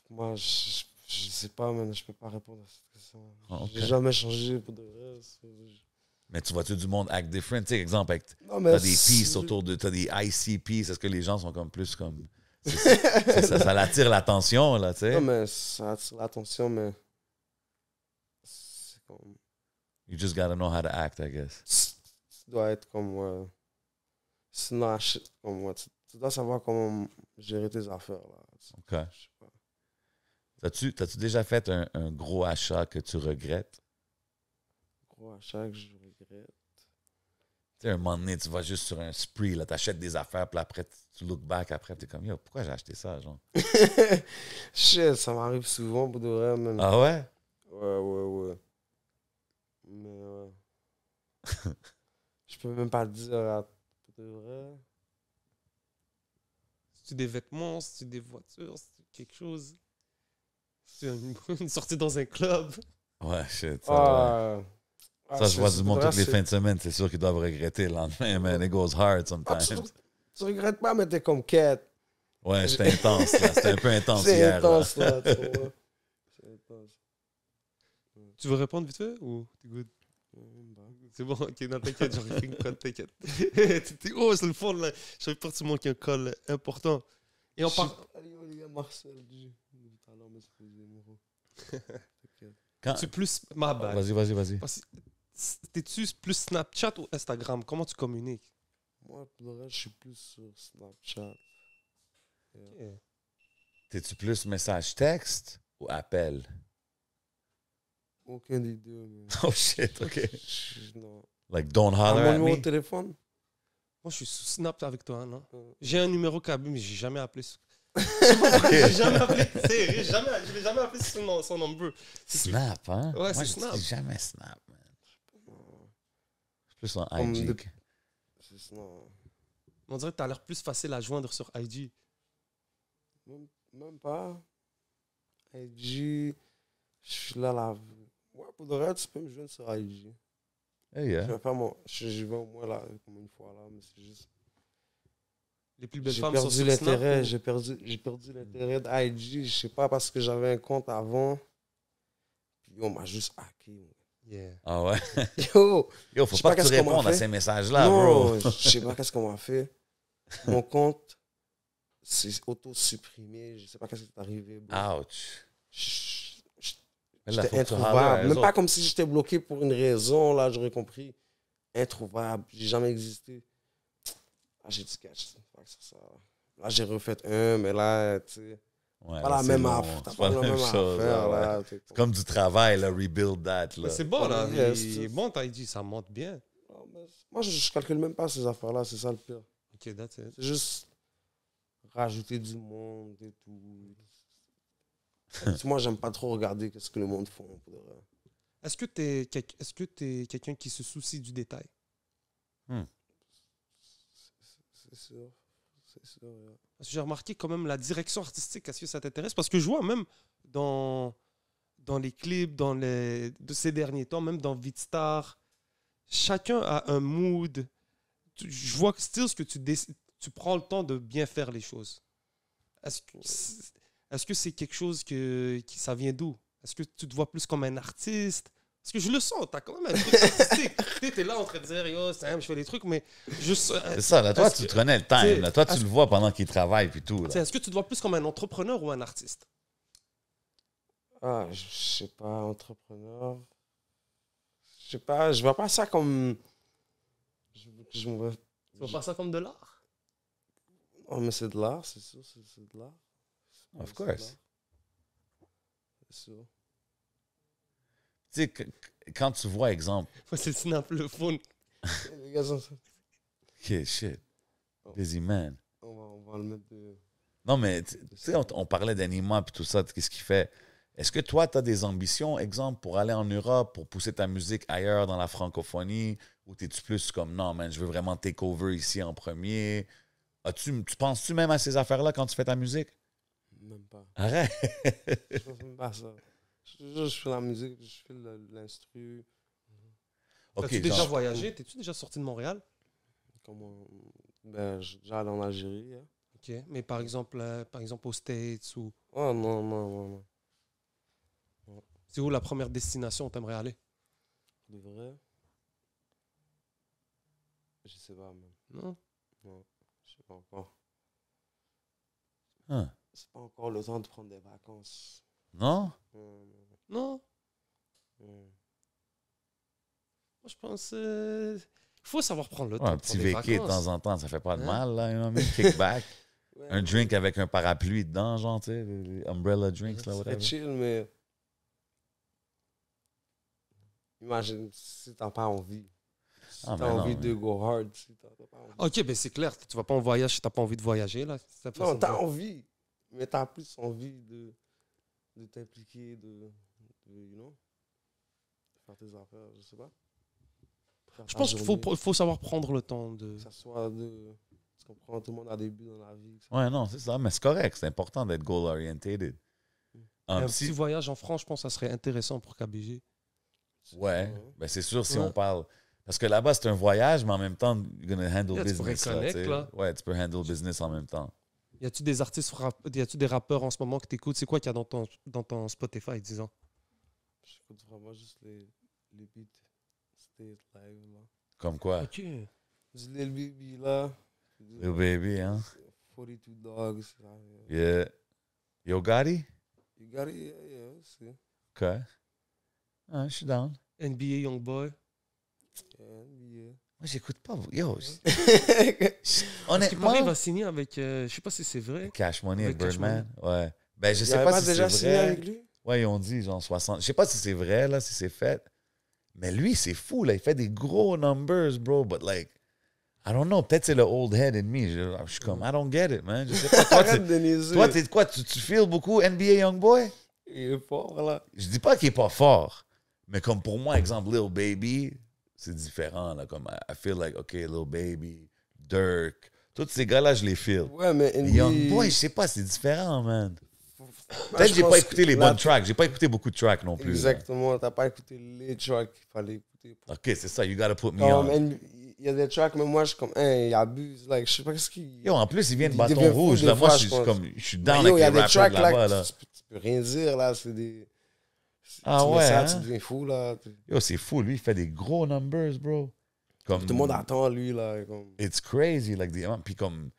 Moi, je sais pas, man, je peux pas répondre à cette question. Ah, ok. J'ai jamais changé pour de vrai. Mais tu vois-tu du monde act different? Tu sais, exemple, Non, mais t'as des pistes autour de... T'as des ICPs. Est-ce que les gens sont comme plus comme... ça l'attire l'attention, là, tu sais? Non, mais ça attire l'attention, mais c'est comme... You just gotta know how to act, I guess. Tu dois être comme... sinon, comme moi. Tu dois savoir comment gérer tes affaires, là. OK. Je sais pas. T'as-tu déjà fait un gros achat que tu regrettes? Gros achat que je regrette. Tu sais, un moment donné, tu vas juste sur un spree, là, t'achètes des affaires, puis après, tu look back après, t'es comme, yo, pourquoi j'ai acheté ça, genre? Shit, ça m'arrive souvent pour de vrai, man. Ah ouais? Ouais. Mais ouais. Je peux même pas le dire pour de vrai. C'est des vêtements, c'est des voitures, c'est quelque chose. C'est une sortie dans un club. Ouais, shit. Ça, ça je vois du monde toutes les fins de semaine, c'est sûr qu'ils doivent regretter le lendemain, man. It goes hard sometimes. Tu regrettes pas, mais t'es comme quête. Ouais, c'était intense, là. C'était un peu intense C'est hier, intense, là. là. Tu vois. C'est intense. Tu veux répondre vite fait ou t'es good? C'est bon, ok, non, t'inquiète, j'aurais fait une colle, t'inquiète. Oh, c'est le fond, là. J'avais peur que tu manques un call important. Et on parle. Allez, Marcel, tout à l'heure, mais c'est posé, mon gros. C'est plus ma bad. Vas-y. Parce que t'es-tu plus Snapchat ou Instagram? Comment tu communiques? Moi, pour le reste, je suis plus sur Snapchat. Yeah. T'es-tu plus message texte ou appel? Aucun des deux. Mais... Oh shit, OK. Non. Like, don't Ah, holler mon at numéro me? de téléphone? Moi, je suis sous Snap avec toi, non? Ouais. J'ai un numéro KB, mais j'ai jamais appelé. J'ai jamais appelé. Sérieux, je l'ai jamais appelé sur son number. Snap, hein? Ouais, Moi, c'est je Snap. dis jamais Snap, man. Je suis plus en Comme IG. de- C'est non. On dirait que t'as l'air plus facile à joindre sur IG. Même pas. IG, je suis là. Ouais, pour le reste, tu peux me joindre sur IG. Hey, yeah. Je vais au moins là, comme une fois là, mais c'est juste. Les plus belles J'ai femmes sont perdu sur l'intérêt, Snap. j'ai perdu l'intérêt d'IG. Je sais pas, parce que j'avais un compte avant. Puis on m'a juste hacké. Yeah. Ah ouais? Yo! Yo, Je faut sais pas pas que tu qu'est-ce qu'on m'a répondes à fait. ces messages-là, Non, bro. je sais pas qu'est-ce qu'on m'a fait. Mon compte, c'est auto-supprimé. Je sais pas qu'est-ce qui est arrivé. bro. Ouch. Je- Mais là, J'étais faut que tu holler à introuvable. eux Même pas autres. comme si j'étais bloqué pour une raison, là, j'aurais compris. Introuvable. J'ai jamais existé. Ah, j'ai dit, catch. Ça. Là, j'ai refait un, mais là, tu sais, Ouais, pas là, la c'est même long. affaire. T'as C'est pas la même chose, affaire, ouais. là. C'est comme du travail, là, rebuild that, là. Mais c'est bon, là. Yeah, Il est bon, ta IG, ça monte bien. Non, mais moi, je calcule même pas ces affaires-là, c'est ça le pire. Ok, that's it. C'est juste rajouter du monde et tout. Moi, j'aime pas trop regarder ce que le monde fait. Pour de vrai. Est-ce que t'es quelqu'un qui se soucie du détail? C'est sûr. C'est sûr, yeah. Parce que j'ai remarqué quand même la direction artistique. Est-ce que ça t'intéresse? Parce que je vois même dans les clips, de ces derniers temps, même dans Beatstar, chacun a un mood. Je vois still ce que tu prends le temps de bien faire les choses. Est-ce que c'est quelque chose qui ça vient d'où? Est-ce que tu te vois plus comme un artiste? Parce que je le sens, t'as quand même un truc artistique. T'es là en train de dire, yo, Sam, je fais des trucs, mais C'est ça, là, toi, tu te connais le time. Là. Toi, tu le vois pendant qu'il travaille, puis tout. Là. Est-ce que tu te vois plus comme un entrepreneur ou un artiste? Ah, je sais pas, entrepreneur. Je sais pas, je vois pas ça comme. Je me vois. Tu vois pas ça comme de l'art? Oh, mais c'est de l'art, c'est sûr, c'est de l'art. Of C'est de course. l'art. C'est sûr. Tu sais, quand tu vois, exemple, Moi, c'est le snap, le phone. Les gars, OK, shit, busy man. on va le mettre de. Non, mais tu sais, on parlait d'Anima puis tout ça, qu'est-ce qu'il fait. Est-ce que toi, tu as des ambitions, exemple, pour aller en Europe, pour pousser ta musique ailleurs dans la francophonie, ou t'es-tu plus comme, non, man, je veux vraiment take over ici en premier? Tu penses-tu même à ces affaires-là quand tu fais ta musique? Même pas. Arrête! Je pense même pas à ça. Je fais la musique, je fais l'instru. OK, T'as-tu déjà genre, voyagé? T'es-tu déjà sorti de Montréal? Ben, j'allais en Algérie. Hein. OK. Mais par exemple aux States ou... Oh non. C'est où la première destination où t'aimerais aller? De vrai? Je sais pas, man. Non? Non, je sais pas encore. hein, C'est pas encore le temps de prendre des vacances. non? Non? Non. Moi, je pense... Il faut savoir prendre le temps Ouais, un de petit prendre des véqué de vacances. temps en temps, ça fait pas de Hein? mal, là, you know what I mean? Kickback. Ouais, Un drink avec un parapluie dedans, genre, tu sais, les umbrella drinks, là, c'est whatever. chill, mais. Imagine si t'as pas envie. Si Ah, t'as mais non, envie mais- de go hard. Si t'as pas envie. OK, ben c'est clair. Tu vas pas en voyage si t'as pas envie de voyager, là. C'est la façon Non, de t'as voir. envie. Mais t'as plus envie de t'impliquer, you know, faire tes affaires, je sais pas. Faire Je ta pense qu'il journée, faut savoir prendre le temps de... que ça soit de. Tu comprends, tout le monde a des buts dans la vie. Ouais, non, c'est ça, mais c'est correct, c'est important d'être goal-orientated. Un Si- petit voyage en France, je pense que ça serait intéressant pour KBG. Ouais, ben c'est sûr si Ouais. on parle. Parce que là-bas, c'est un voyage, mais en même temps, you're gonna handle Yeah, tu pourrais business. Là, connect, tu sais. là. Ouais, tu peux handle business en même temps. Y a-tu des artistes, y a-tu des rappeurs en ce moment que t'écoutes? C'est quoi qu'il y a dans ton Spotify, disons? J'écoute vraiment juste les beats. C'était live, là. Comme quoi? OK. Du Lil Baby, là. Lil Baby, hein? 42 Dogs. Là. Yeah. Yo Gotti? You got it? Yeah, c'est. OK. Ah, je suis down. NBA Youngboy. NBA. Moi, j'écoute pas. Yo, Parce qu'il honnêtement, paraît, il va signer avec. Je sais pas si c'est vrai. Cash Money avec Avec Cash Birdman. Ouais. Ben, je Il sais avait pas si déjà c'est signé vrai. avec lui? Ouais, ils ont dit genre 60. Je sais pas si c'est vrai, là, si c'est fait. Mais lui, c'est fou, là. Il fait des gros numbers, bro. But like, I don't know. Peut-être c'est le old head in me. Je suis comme, I don't get it, man. Je sais pas. Toi, Arrête de niaiser. toi, t'es quoi? Tu feels beaucoup NBA Youngboy? Il est fort, là. Je dis pas qu'il est pas fort. Mais comme pour moi, exemple, Lil Baby, c'est différent, là. Comme, I feel like, OK, Lil Baby, Dirk. Tous ces gars-là, je les feel. Ouais, mais Les NBA... Youngboy, je sais pas, c'est différent, man. Moi, Peut-être je que j'ai pense pas écouté les que la- bonnes tracks. J'ai pas écouté beaucoup de tracks non plus. là. Exactement. T'as pas écouté les tracks qu'il fallait écouter. OK, c'est ça. You gotta put me Comme, on. il y a des tracks, mais moi, je suis comme, il abuse. Like, je sais pas qu'est-ce qu'il... Yo, en plus, il vient de Il Bâton devient fou Rouge. des Là. Moi, fois, je je suis pense. comme, je suis Mais down yo, avec il y a les des rappers tracks de là-bas. là, Là. tu peux rien dire, là. C'est des... Ah tu mets ouais, ça, hein? tu deviens fou, là. Yo, c'est fou. Lui, il fait des gros numbers, bro. Comme, Tout le monde attend, lui, là. Comme... It's crazy. Like, puis comme...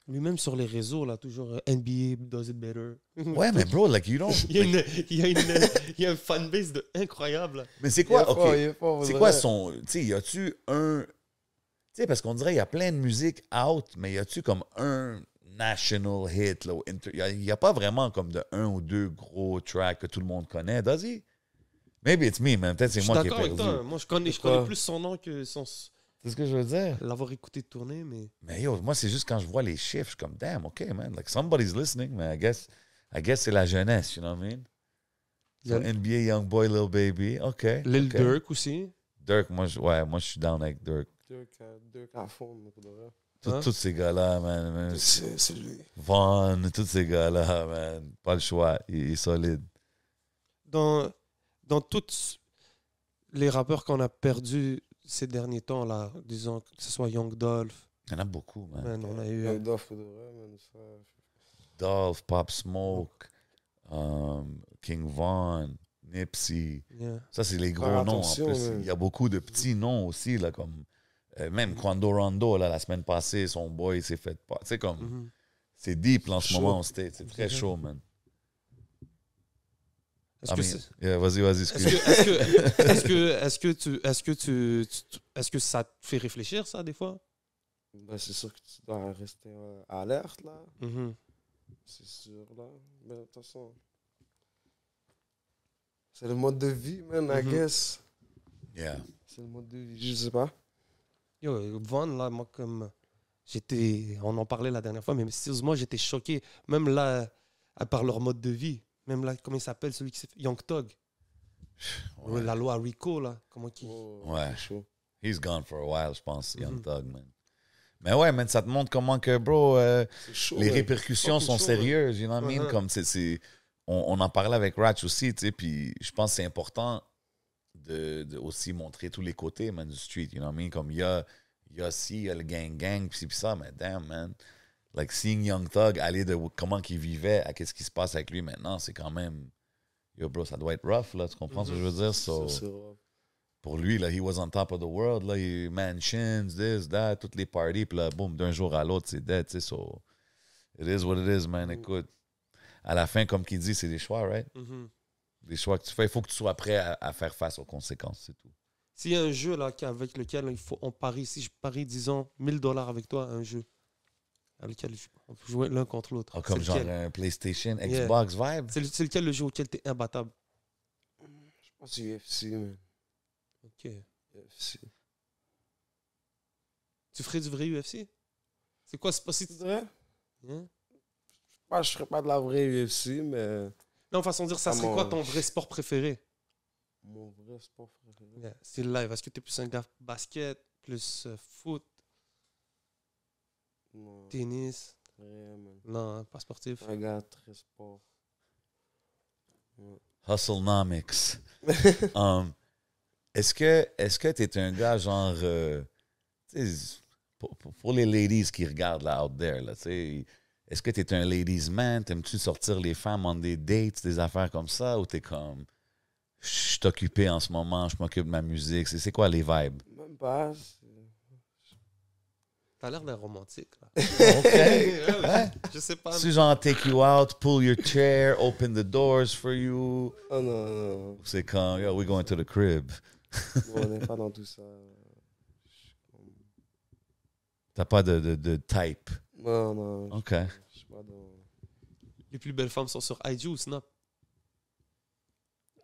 Lui-même sur les réseaux, là, toujours NBA does it better. Ouais, mais bro, like, you don't... Il y a like- il y a une fanbase de incroyable. Là. Mais c'est Il est quoi, fort, OK, il est fort, c'est vous quoi savez. son... Tu sais, y a-tu un... Tu sais, parce qu'on dirait, il y a plein de musique out, mais y a-tu comme un national hit, là? Il y a pas vraiment comme de un ou deux gros tracks que tout le monde connaît, does he? Maybe it's me, man. Peut-être Je c'est suis moi qui ai d'accord avec perdu. toi. Moi, je connais Pourquoi? plus son nom que C'est ce que je veux dire. l'avoir écouté tourner, mais... Mais yo, moi, c'est juste quand je vois les chiffres, je suis comme, damn, OK, man. Like, somebody's listening, mais I guess c'est la jeunesse, you know what I mean? Il y a So, NBA, Young Boy, Lil Baby, OK. Lil OK. Durk aussi. Dirk, moi, je suis down avec Dirk. Deux à fond, mais pour de vrai. Hein? Tous ces gars-là, man. C'est lui. Vaughn, tous ces gars-là, man. Pas le choix, il est solide. Dans tous les rappeurs qu'on a perdus ces derniers temps, là, disons que ce soit Young Dolph, Il y en a beaucoup, man. man, on a eu... Young Dolph, pour de vrai, man. Ça... Dolph, Pop Smoke, King Von, Nipsey. yeah. Ça, c'est les gros Faire noms. En attention, plus, man. il y a beaucoup de petits noms aussi, là, comme même Quando Rondo, là, la semaine passée, son boy s'est fait pas. Tu sais, comme, Mhm. c'est deep là, en ce Chaud. moment au States. C'est très chaud, man. Est-ce que c'est- Yeah, vas-y, est-ce excuse. est-ce que ça te fait réfléchir, ça, des fois? Ben, c'est sûr que tu dois rester alerte, là. Mhm. C'est sûr, là. Mais de toute façon, c'est le mode de vie, man, I Mhm. guess. Yeah. C'est le mode de vie, je sais pas. Yo, Von, là, moi, comme... On en parlait la dernière fois, mais sérieusement, j'étais choqué. Même là, par leur mode de vie. Même là, comment il s'appelle, celui qui s'est fait... Young Thug. Ouais. La loi Rico, là. Comment qui... Oh, Ouais. c'est chaud. He's gone for a while, je pense, Young Mhm. Thug, man. Mais ouais, man, ça te montre comment que, bro, C'est chaud, les man. répercussions fucking sont chaud, sérieuses, you know what I mean? Uh-huh. Comme on en parlait avec Ratch aussi, tu sais, puis je pense que c'est important de aussi montrer tous les côtés, man, du street, you know what I mean? Comme il y a le gang, puis ça, mais damn, man. Like, seeing Young Thug aller de comment qu'il vivait à qu'est-ce qui se passe avec lui maintenant, c'est quand même... Yo, bro, ça doit être rough, là, tu comprends ce que je veux dire? So, C'est rough. pour lui, là, he was on top of the world, là, il mansions, this, that, toutes les parties, puis là, boum, d'un jour à l'autre, c'est dead, tu sais, so... It is what it is, man, écoute. À la fin, comme qu'il dit, c'est des choix, right? Mhm. Des choix que tu fais, il faut que tu sois prêt à faire face aux conséquences, c'est tout. S'il y a un jeu là, avec lequel on parie, si je parie, disons, $1000 avec toi, un jeu avec lequel on peut jouer l'un contre l'autre. Ah, comme C'est genre lequel? un PlayStation, Yeah. Xbox vibe. C'est lequel le jeu auquel tu es imbattable? Je pense que c'est UFC, man. Ok. UFC. Tu ferais du vrai UFC? C'est quoi, c'est pas si... Tu dirais? Hein? Je ferais pas de la vraie UFC, mais Non, façon de dire, ça Ah, serait mon- quoi ton vrai sport préféré? mon vrai sport préféré. Yeah. C'est le live. Est-ce que tu es plus un gars basket, plus foot, Non, tennis? rien, man. Non, hein, pas sportif. Un gars très sport. Hustlenomics. Est-ce que tu es un gars genre... tu sais, pour les ladies qui regardent là, out there, là, tu sais, est-ce que tu es un ladies man? T'aimes-tu sortir les femmes en des dates, des affaires comme ça? Ou t'es comme... Je suis occupé en ce moment, je m'occupe de ma musique. C'est quoi les vibes? Même pas. T'as l'air d'un romantique, là. OK. Hein? Je sais pas. C'est genre take you out, pull your chair, open the doors for you. Oh non, non. C'est quand, yo, we going to the crib. On n'est pas dans tout ça. T'as pas de type. Non, non. OK. Je suis pas dans... Les plus belles femmes sont sur IG ou Snap?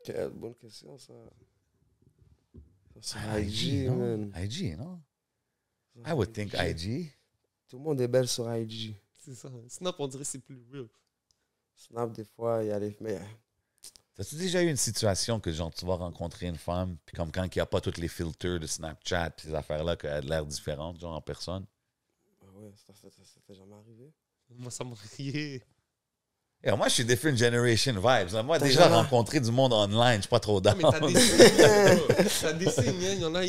Quelle bonne question, ça. C'est IG, IG, non? man. IG, non? I would think IG. Tout le monde est belle sur IG. C'est ça. Snap, on dirait que c'est plus real. Snap, des fois, il y a les... Mais T'as-tu déjà eu une situation que genre tu vas rencontrer une femme, puis comme quand il n'y a pas tous les filters de Snapchat, puis ces affaires-là, qu'elle a de l'air différente, genre en personne? ouais, ça t'est jamais arrivé? Moi, ça m'a rié. Et moi, je suis different generation vibes. Moi, T'as déjà jamais- rencontré du monde online, je suis pas trop Ah, down. mais t'as des signes. T'as des signes, hein. Il y en a,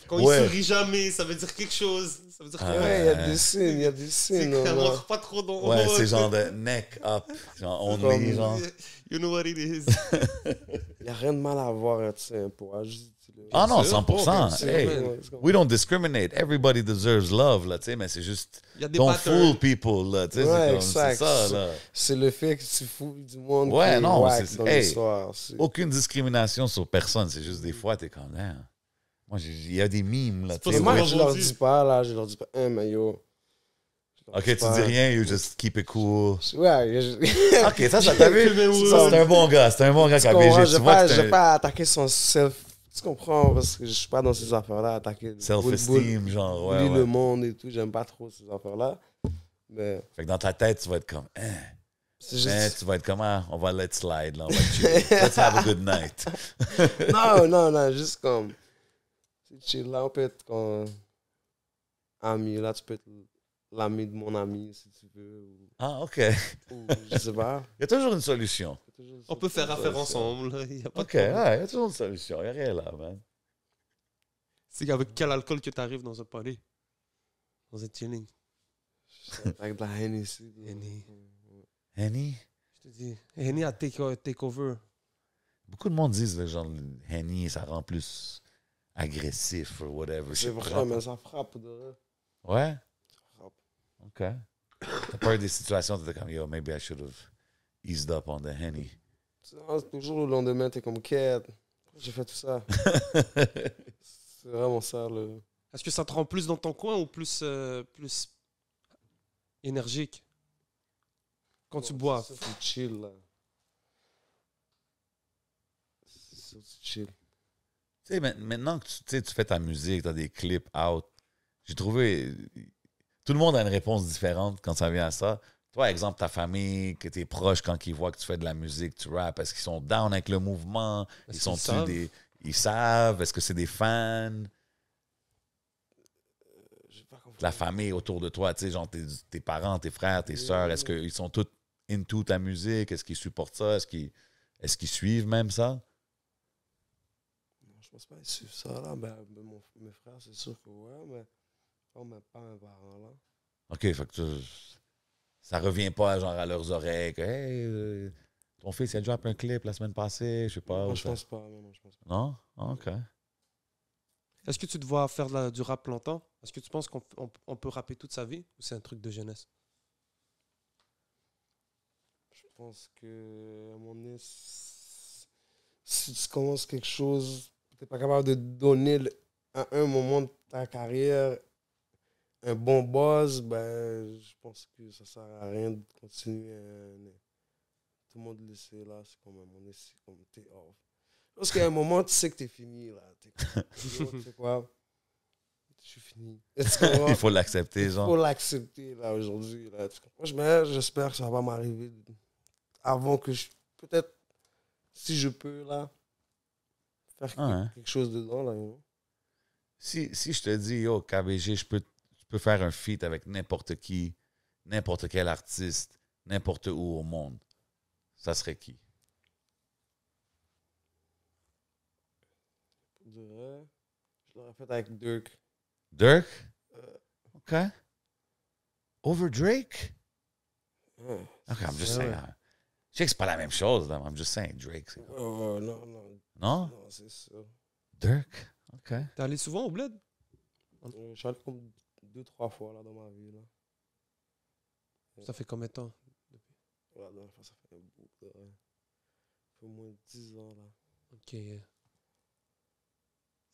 quand Ouais. ils sourient jamais, ça veut dire quelque chose. Ça veut dire Ah, que Ouais, il y a des signes, il y a des c'est signes. qu'elle non, non. montre pas trop dans Ouais, c'est genre de neck up, genre only, genre. You know what it is. Il n'y a rien de mal à avoir, tu sais, pour juste... Ah non, sûr, 100%. c'est Hey, vrai. we don't discriminate. Everybody deserves love, là, tu sais, mais c'est juste... Il y a des Don't patterns. fool people, là, tu sais, Ouais, c'est exact. ça, là. C'est le fait que tu fous du monde Ouais, qui est non, whack c'est- dans hey. l'histoire. C'est- Aucune discrimination sur personne, c'est juste des fois, t'es comme, hein. Moi, il y a des mimes, là, C'est tu pas sais. Mais moi, vrai. je leur dis pas, là, je leur dis pas, mais yo. Je leur Ok, tu pas. dis rien, you just keep it cool. Ouais, Ok, ça t'as vu? Ça, C'est un bon gars, c'est un bon gars tu comprends, KBG. je Tu vois que vais c'est un pas attaquer son self. Tu comprends, parce que je suis pas dans ces affaires-là, attaquer. self-esteem, genre, ouais, bully ouais. le monde et tout, j'aime pas trop ces affaires-là. Mais Fait que dans ta tête, tu vas être comme, hein. c'est Mais juste. tu vas être comme, ah, on va let slide, là, on va chill. Let's have a good night. Non, juste comme. C'est chill, là, on peut être comme. Ami, là, tu peux être l'ami de mon ami, si tu veux. Ah, ok. Ou je sais pas. Il y a toujours une solution. On peut faire affaire ensemble. Il y a pas Ok, de ouais, problème. il y a toujours une solution. Il n'y a rien là, man. C'est avec quel alcool que tu arrives dans un party? Dans un chilling. Avec de la Hennessy. Henny. Henny? Je te dis, Henny a take over. Beaucoup de monde disent, là, genre, le Henny, ça rend plus agressif ou whatever. C'est vrai, mais ça frappe. De vrai. Ouais? Ça frappe. Ok. T'as pas eu des situations où t'étais comme, yo, maybe I should have eased up on the Henny. C'est toujours le lendemain, t'es comme quête. Pourquoi j'ai fait tout ça? C'est vraiment ça, le. Est-ce que ça te rend plus dans ton coin ou plus énergique quand tu bois? Ça, c'est chill, là. C'est chill. Tu sais, maintenant que tu sais, tu fais ta musique, tu as des clips out, j'ai trouvé. Tout le monde a une réponse différente quand ça vient à ça. Toi, exemple, ta famille, que tes proches, quand ils voient que tu fais de la musique, tu rappes, est-ce qu'ils sont down avec le mouvement? Est-ce Ils sont qu'ils savent? Ils savent? Est-ce que c'est des fans? J'ai pas compris. La famille autour de toi, tu sais, genre tes parents, tes frères, tes sœurs, est-ce qu'ils sont tous into ta musique? Est-ce qu'ils supportent ça? Est-ce qu'ils suivent même ça? Non, je pense pas qu'ils suivent ça, là. Mes frères, c'est sûr que ouais, mais pas mes parents, là. OK, fait que ça revient pas genre à leurs oreilles que hey, ton fils il a drop un clip la semaine passée, je sais pas. Non, ou je ça- pense pas. Non, je pense pas. Non? Ah, OK. Est-ce que tu te vois faire du rap longtemps? Est-ce que tu penses qu'on peut rapper toute sa vie ou c'est un truc de jeunesse? Je pense que, à mon donné, si tu commences quelque chose, tu n'es pas capable de donner à un moment de ta carrière un bon buzz, ben, je pense que ça sert à rien de continuer. Tout le monde le sait, là, c'est comme à un moment donné, c'est comme t'es off. Parce qu'à un moment, tu sais que t'es fini, là. T'es comme, yo, tu sais quoi? Je suis fini. Tu comprends? Il faut l'accepter, Il genre. faut l'accepter, là, aujourd'hui. Là. Moi, j'espère que ça va m'arriver avant que je... Peut-être, si je peux, là, faire Ah, quelque chose dedans, là. You know? Si je te dis, yo, KBG, je peux faire un feat avec n'importe qui, n'importe quel artiste, n'importe où au monde, ça serait qui? Pour de vrai, je l'aurais fait avec Dirk. Dirk? OK. Over Drake? Ouais. OK, I'm just Ouais, saying. ouais. Je sais que c'est pas la même chose, là. I'm just saying, Drake. Non, Non? non, c'est ça. Dirk? OK. T'es allé souvent au bled? Je suis allé comme 2-3 fois, là, dans ma vie, là. Ça fait combien de temps? Ouais, la dernière fois, ça fait un bout, là. Ça fait au moins 10 ans, là. Ok.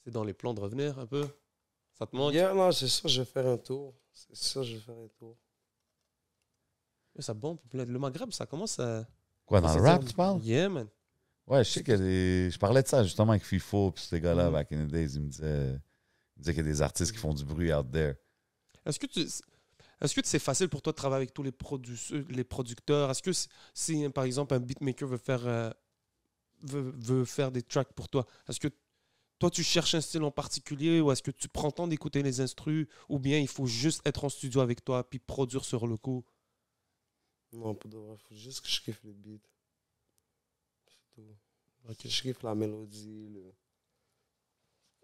C'est dans les plans de revenir un peu? Ça te manque? Yeah, non, c'est ça, je vais faire un tour. C'est ça, je vais faire un tour. C'est bon. Le Maghreb, ça commence à... Quoi, dans le c'est-à-dire- rap, tu parles? Yeah, man. Ouais, je sais qu'il y a des... Je parlais de ça justement avec FIFO puis ces gars-là, Mhm. back in the days. Ils me disaient qu'il y a des artistes qui font du bruit out there. Est-ce que c'est facile pour toi de travailler avec tous les producteurs? Est-ce que si, par exemple, un beatmaker veut faire des tracks pour toi, est-ce que toi, tu cherches un style en particulier ou est-ce que tu prends le temps d'écouter les instrus ou bien il faut juste être en studio avec toi puis produire sur le coup? Non, pour de vrai, faut juste que je kiffe le beat. C'est tout. Ok. Je kiffe la mélodie.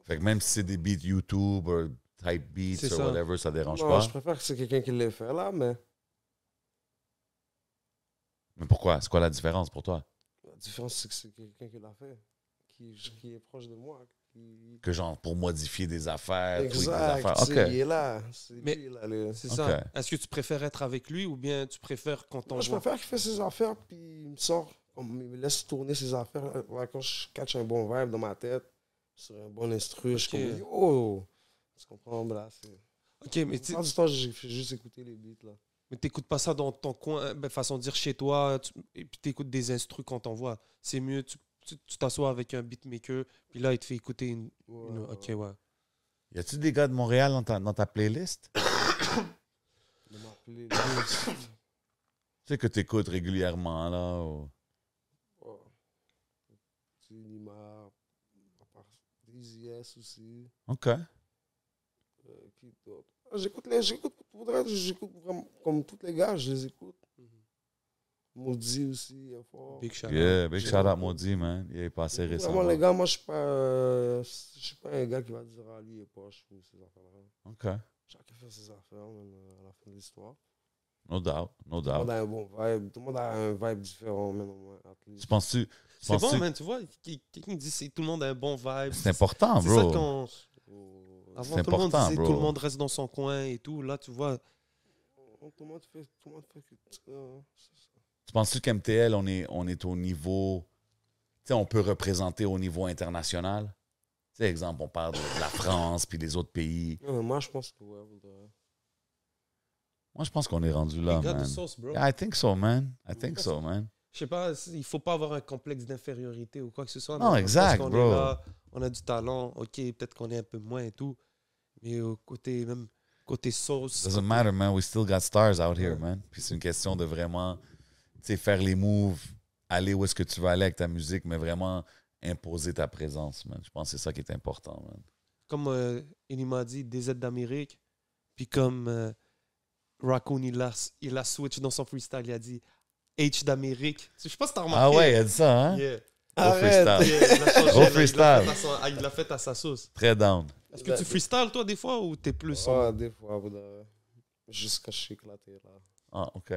Fait que même si c'est des beats YouTube ou type beats C'est ou ça. whatever, ça dérange Non, pas. je préfère que c'est quelqu'un qui l'ait fait là, mais Mais pourquoi? C'est quoi la différence pour toi? la différence, c'est que c'est quelqu'un qui l'a fait, qui est proche de moi. Que genre pour modifier des affaires, tweak des Exact, affaires. tu sais, OK. il est là. Mais- Lui, il a le- C'est Ok. ça. Est-ce que tu préfères être avec lui ou bien tu préfères quand on Moi, je voit... préfère qu'il fait ses affaires, puis il me sort, il me laisse tourner ses affaires. Ouais, quand je catch un bon vibe dans ma tête, sur un bon instru, je suis Ok. comme, yo! Tu comprends? Ben là, c'est... Ok, mais La plupart du temps, j'ai fait juste écouter les beats, là. mais t'écoutes pas ça dans ton coin, façon de dire chez toi, et puis t'écoutes des instrus quand t'en vois. C'est mieux, tu t'assois avec un beatmaker, puis là, il te fait écouter une... Ouais, Ok, ouais. Y a-tu des gars de Montréal dans ta playlist? De ma playlist. Tu sais que tu écoutes régulièrement, là? Ou... Ouais. Tu sais, Nima, à part Easy S aussi. OK. Qui d'autre? J'écoute vraiment, comme tous les gars, je les écoute. Maudit aussi, il est fort. Big shout Yeah, big J'ai- shout out Maudit, man. Il est passé récemment. Vraiment, les gars, moi, je suis pas un gars qui va dire, ah, lui, il est poche ou ces affaires-là. OK. Chacun fait ses affaires, man, à la fin de l'histoire. No doubt, no Tout le monde doubt. a un bon vibe. Tout le monde a un vibe différent, man, au moins, at least. Tu penses-tu... C'est bon, penses-tu- man, tu vois, quelqu'un dit que tout le monde a un bon vibe. C'est important, C'est ça bro. quand... Oh, Avant, C'est tout le monde important, disait bro. tout le monde reste dans son coin et tout. Là, tu vois, tout le monde fait que ça, c'est ça. Tu penses-tu qu'MTL, on est au niveau... Tu sais, on peut représenter au niveau international? Tu sais, exemple, on parle de la France puis des autres pays. Non, mais moi, je pense que ouais, vous devez. Moi, je pense qu'on est rendu là, les gars de man. sauce, bro. Yeah, I think so, man. I think so, man. Je sais pas, il faut pas avoir un complexe d'infériorité ou quoi que ce soit. Non, mais exact, parce qu'on bro. est là, on a du talent, ok, peut-être qu'on est un peu moins et tout. Mais côté sauce. Doesn't matter, man. We still got stars out here, Ouais. man. Puis c'est une question de vraiment, tu sais, faire les moves, aller où est-ce que tu veux aller avec ta musique, mais vraiment imposer ta présence, man. Je pense que c'est ça qui est important, man. Comme il m'a dit, DZ d'Amérique. Puis comme Raccoon, il a switch dans son freestyle, il a dit H d'Amérique. Je sais pas si t'as remarqué. Ah ouais, il a dit ça, hein? Yeah. Arrête. freestyle. Yeah, il a changé, Gros là, freestyle. il l'a fait à sa sauce. Très down. Est-ce que tu freestyles, toi, des fois, ou t'es plus... Ouais, des fois, vous devez. Jusqu'à je suis éclaté, là. Ah, OK.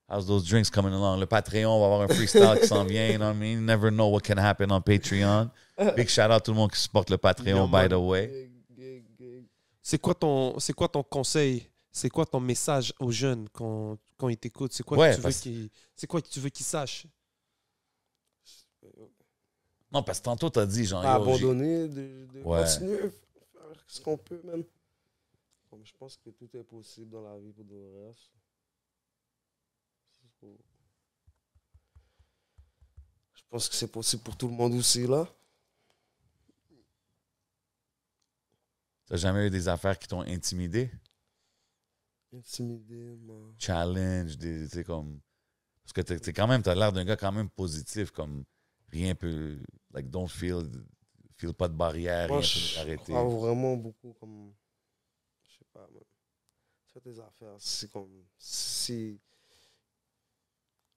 How's those drinks coming along? Le Patreon, on va avoir un freestyle qui s'en vient, you know what I mean? You never know what can happen on Patreon. Big shout out à tout le monde qui supporte le Patreon, Yeah, by the way. C'est quoi ton conseil? C'est quoi ton message aux jeunes quand ils t'écoutent? C'est quoi, Ouais, que tu veux parce- c'est quoi que tu veux qu'ils sachent? Non, parce que tantôt, t'as dit, genre, Pas yo, j'ai- abandonner, de Ouais. continuer à faire ce qu'on peut, même. Comme je pense que tout est possible dans la vie pour de reste. Je pense que c'est possible pour tout le monde aussi, là. t'as jamais eu des affaires qui t'ont intimidé? Intimidé, moi. Challenge, tu sais, comme... Parce que t'es quand même, t'as l'air d'un gars quand même positif, comme rien peut... Like, don't feel pas de barrière, Moi, rien je peut arrêter. crois vraiment beaucoup comme. Je sais pas, man. Fais tes affaires. C'est comme. Si.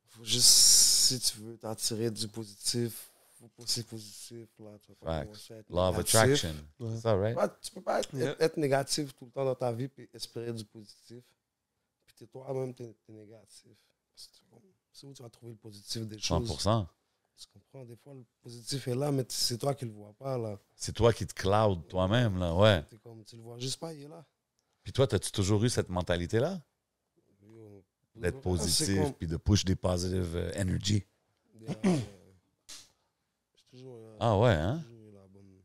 Faut juste. Si tu veux t'attirer du positif, faut penser positif. Là, tu vas pas Facts. commencer à être Law of négatif. attraction. Ouais. C'est ça, right? Ouais, tu peux pas Yeah. être négatif tout le temps dans ta vie et espérer du positif. Puis t'es toi-même, t'es négatif. C'est où tu vas trouver le positif des choses. 100%. Tu comprends? Des fois, le positif est là, mais c'est toi qui le vois pas, là. C'est toi qui te cloud toi-même, là, ouais. T'es comme, tu le vois juste pas, il est là. Puis toi, t'as-tu toujours eu cette mentalité-là? Yo, D'être c'est positif, comme- puis de push des positive energy. J'ai toujours, Ah ouais, hein? toujours eu la bonne.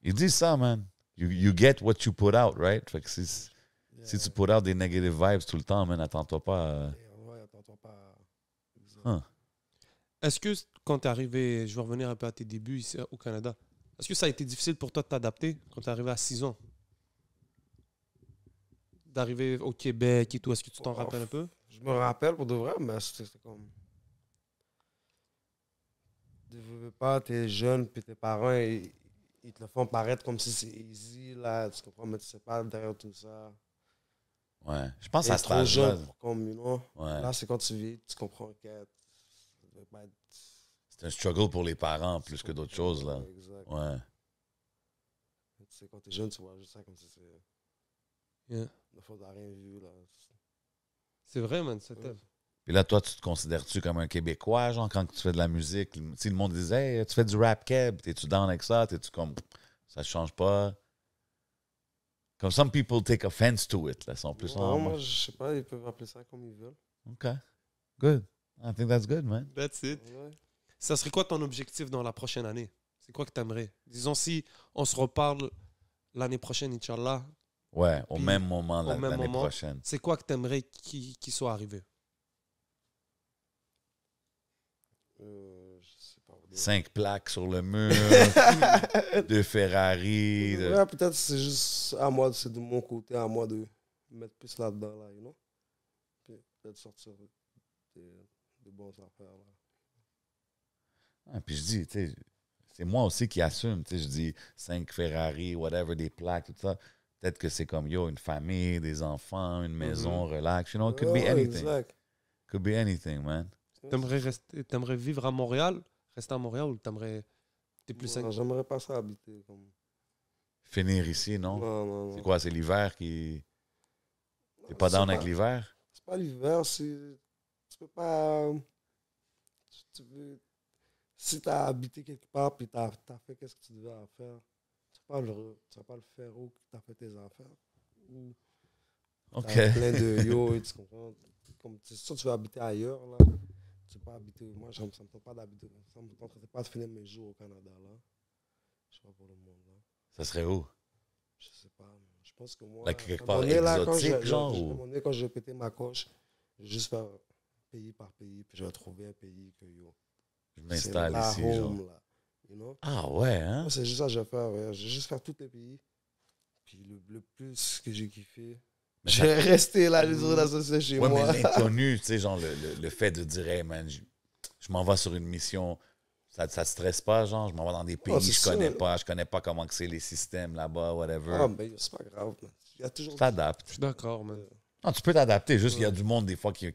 Ils disent ça, man. you get what you put out, right? Fait que si Yeah. tu put out des negative vibes tout le temps, man, attends-toi pas à... Ouais, attends-toi pas. Huh. Est-ce que quand tu es arrivé, je vais revenir un peu à tes débuts ici au Canada, est-ce que ça a été difficile pour toi de t'adapter quand tu es arrivé à 6 ans? D'arriver au Québec et tout, est-ce que tu t'en rappelles un peu? Je me rappelle pour de vrai, mais c'était comme. Tu veux pas, t'es jeune, puis tes parents, ils te le font paraître comme si c'est easy, là, tu comprends, mais tu sais pas derrière tout ça. Ouais. Je pense T'es à cet trop âge-là. jeune pour comme, you know. Ouais. Là, c'est quand tu vis, tu comprends que ça devait pas être. C'est un struggle pour les parents plus que d'autres choses, là. Exact. Ouais. Tu sais, quand t'es jeune, tu vois juste ça comme si c'est. Yeah. La fois, t'as rien vu, là. C'est vrai, man. C'était... Ouais. Puis là, toi, tu te considères-tu comme un Québécois, genre, quand tu fais de la musique? Si le monde disait, hey, tu fais du rap keb, t'es-tu down avec ça? T'es-tu comme, ça change pas? Comme some people take offense to it, là. Ils sont plus Non, moi, je sais pas, ils peuvent appeler ça comme ils veulent. OK. Good. I think that's good, man. That's it. Ouais. Ça serait quoi ton objectif dans la prochaine année? C'est quoi que tu aimerais? Disons, si on se reparle l'année prochaine, Inch'Allah, Ouais, au Puis, même moment, au même l'année moment, prochaine. c'est quoi que tu aimerais qui soit arrivé? Je sais pas. 5 plaques sur le mur, 2 Ferrari. Ouais, peut-être c'est juste à moi, c'est de mon côté, à moi de mettre plus là-dedans, là, you know? Puis peut-être sortir des bonnes affaires, là. Ah, puis je dis, tu sais, c'est moi aussi qui assume. Tu sais, je dis 5 Ferrari, whatever, des plaques, tout ça. Peut-être que c'est comme, yo, une famille, des enfants, une maison, relax. You know, it could be Ouais, anything. exact. Could be anything, man. T'aimerais vivre à Montréal? Rester à Montréal ou t'es plus Non, j'aimerais pas ça habiter. Comme... Finir ici, non? Non. C'est quoi, c'est l'hiver qui... T'es Non, pas c'est down avec l'hiver? C'est pas l'hiver, c'est... Tu peux pas... Tu veux... Si t'as habité quelque part puis t'as fait qu'est-ce que tu devais faire, tu vas pas le faire où t'as fait tes affaires. Ou OK. t'as plein de yo, et tu comprends? Comme c'est sûr tu veux habiter ailleurs, là. Tu peux pas habiter... Moi, ça me tente pas d'habiter. Ça me tenterait pas de finir mes jours au Canada, là. Je sais pas pour le monde, là. Ça serait où? Je sais pas. Je pense que moi... Là, quelque à un part moment donné, là, quand exotique, genre, à un ou... moment donné, quand je vais péter ma coche, je vais juste faire pays par pays, puis je vais trouver un pays que yo... Je m'installe c'est ici, la genre. home, là. You know? Ah ouais, hein? Moi, c'est juste ça que je vais faire. Ouais. Je vais juste faire tous les pays. Puis le plus que j'ai kiffé, Mais je ça- vais rester là, les autres associés chez Ouais, moi. mais l'inconnu, tu sais, genre le fait de dire, hey man, je m'en vais sur une mission, ça te stresse pas, genre, je m'en vais dans des pays, c'est je sûr. connais pas comment que c'est les systèmes là-bas, whatever. Ah, ben, c'est pas grave. Man. Il y a toujours... Tu t'adaptes. Je suis d'accord, man. Non, tu peux t'adapter, juste qu'il y a du monde des fois qui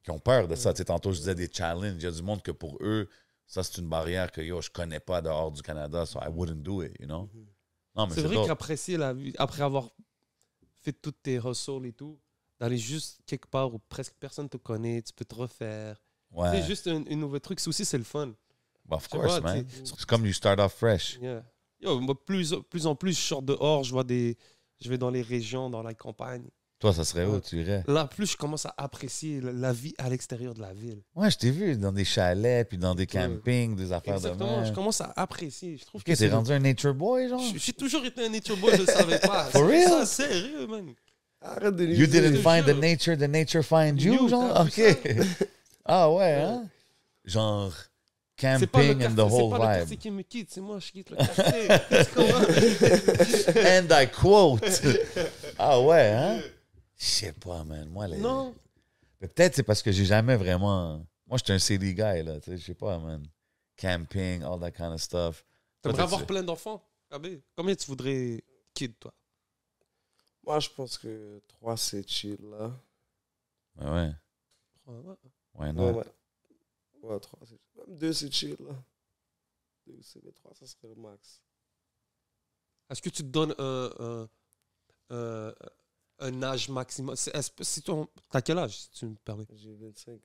ont peur de ça. Tu sais, tantôt, je disais des challenges, il y a du monde que pour eux, ça c'est une barrière que yo, je connais pas dehors du Canada, so I wouldn't do it, you know? Non, mais C'est vrai dope. qu'apprécier la vie, après avoir fait toutes tes hustles et tout, d'aller juste quelque part où presque personne te connaît, tu peux te refaire. Ouais. C'est juste un nouveau truc. C'est aussi, c'est le fun. Of Tu course, vois, man. tu- C'est comme you start off fresh. Yeah. Yo, moi, plus en plus, je sors dehors, je vais dans les régions, dans la campagne. Toi, ça serait où, Ouais. tu irais? Là, plus je commence à apprécier la vie à l'extérieur de la ville. Ouais, je t'ai vu dans des chalets, puis dans des campings, des affaires Exactement, de je même. commence à apprécier. Je trouve Ok, que t'es c'est... rendu un nature boy, genre? J'ai toujours été un nature boy, je le savais pas. For C'est real? ça, sérieux, man. Arrête de You niaiser. didn't te find jure. the nature find you, You, genre? t'as vu Ok. Ah ouais, hein? Genre, C'est pas le camping and the whole c'est pas le quartier vibe. qui me quitte, c'est moi, je quitte le quartier. Tu comprends? And I quote. Ah ouais, hein? Je sais pas, man. Moi, Non. Mais peut-être c'est parce que j'ai jamais vraiment... Moi, j'étais un city guy, là. Tu sais, je sais pas, man. Camping, all that kind of stuff. Toi, T'aimerais avoir plein d'enfants? Kabé, combien tu voudrais kid, toi? Moi, je pense que 3, c'est chill, là. Ouais. Ouais. Why Ouais, not? ouais 3, c'est chill. Même 2, c'est chill, là. 2, c'est... Mais 3, ça serait le max. Est-ce que tu te donnes un âge maximum? T'as quel âge, si tu me permets? J'ai 25.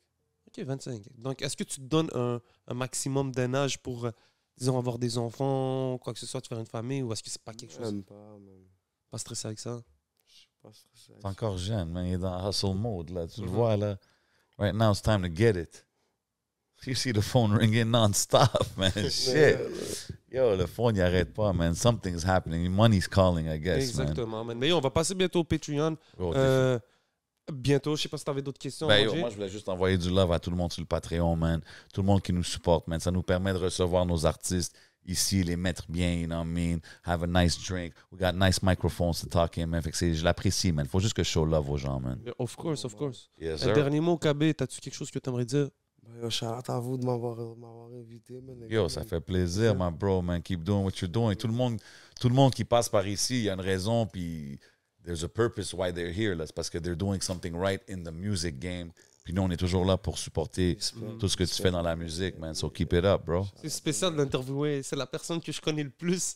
Ok, 25. Donc, est-ce que tu te donnes un maximum d'un âge pour, disons, avoir des enfants, quoi que ce soit, te faire une famille, ou est-ce que c'est pas quelque chose? Même pas, man. Pas stressé avec ça? Je suis pas stressé. T'es encore jeune, man. Il est dans hustle mode, là. Tu le Mhm. vois, là. Right now, it's time to get it. You see the phone ringing non-stop, man. Shit. Yo, le phone, il arrête pas, man. Something's happening. Money's calling, I guess, Exactement, man. Mais yo, on va passer bientôt au Patreon. Bro, Bientôt, je sais pas si tu avais d'autres questions. ben, yo, Roger. moi, je voulais juste envoyer du love à tout le monde sur le Patreon, man. Tout le monde qui nous supporte, man. Ça nous permet de recevoir nos artistes ici, les mettre bien, you know what I mean? Have a nice drink. We got nice microphones to talk in, man. Fait que je l'apprécie, man. Faut juste que je show love aux gens, man. Of course, of course. Yes, Un sir. dernier mot, KB, t'as-tu quelque chose que tu aimerais dire? Yo, shout-out à vous de m'avoir invité, man. Yo, ça fait plaisir, my bro, man. Keep doing what you're doing. Tout le monde qui passe par ici, il y a une raison, puis there's a purpose why they're here. Là. C'est parce que they're doing something right in the music game. Puis nous, on est toujours là pour supporter tout ce que tu fais dans la musique, man. So keep it up, bro. C'est spécial de l'interviewer. C'est la personne que je connais le plus.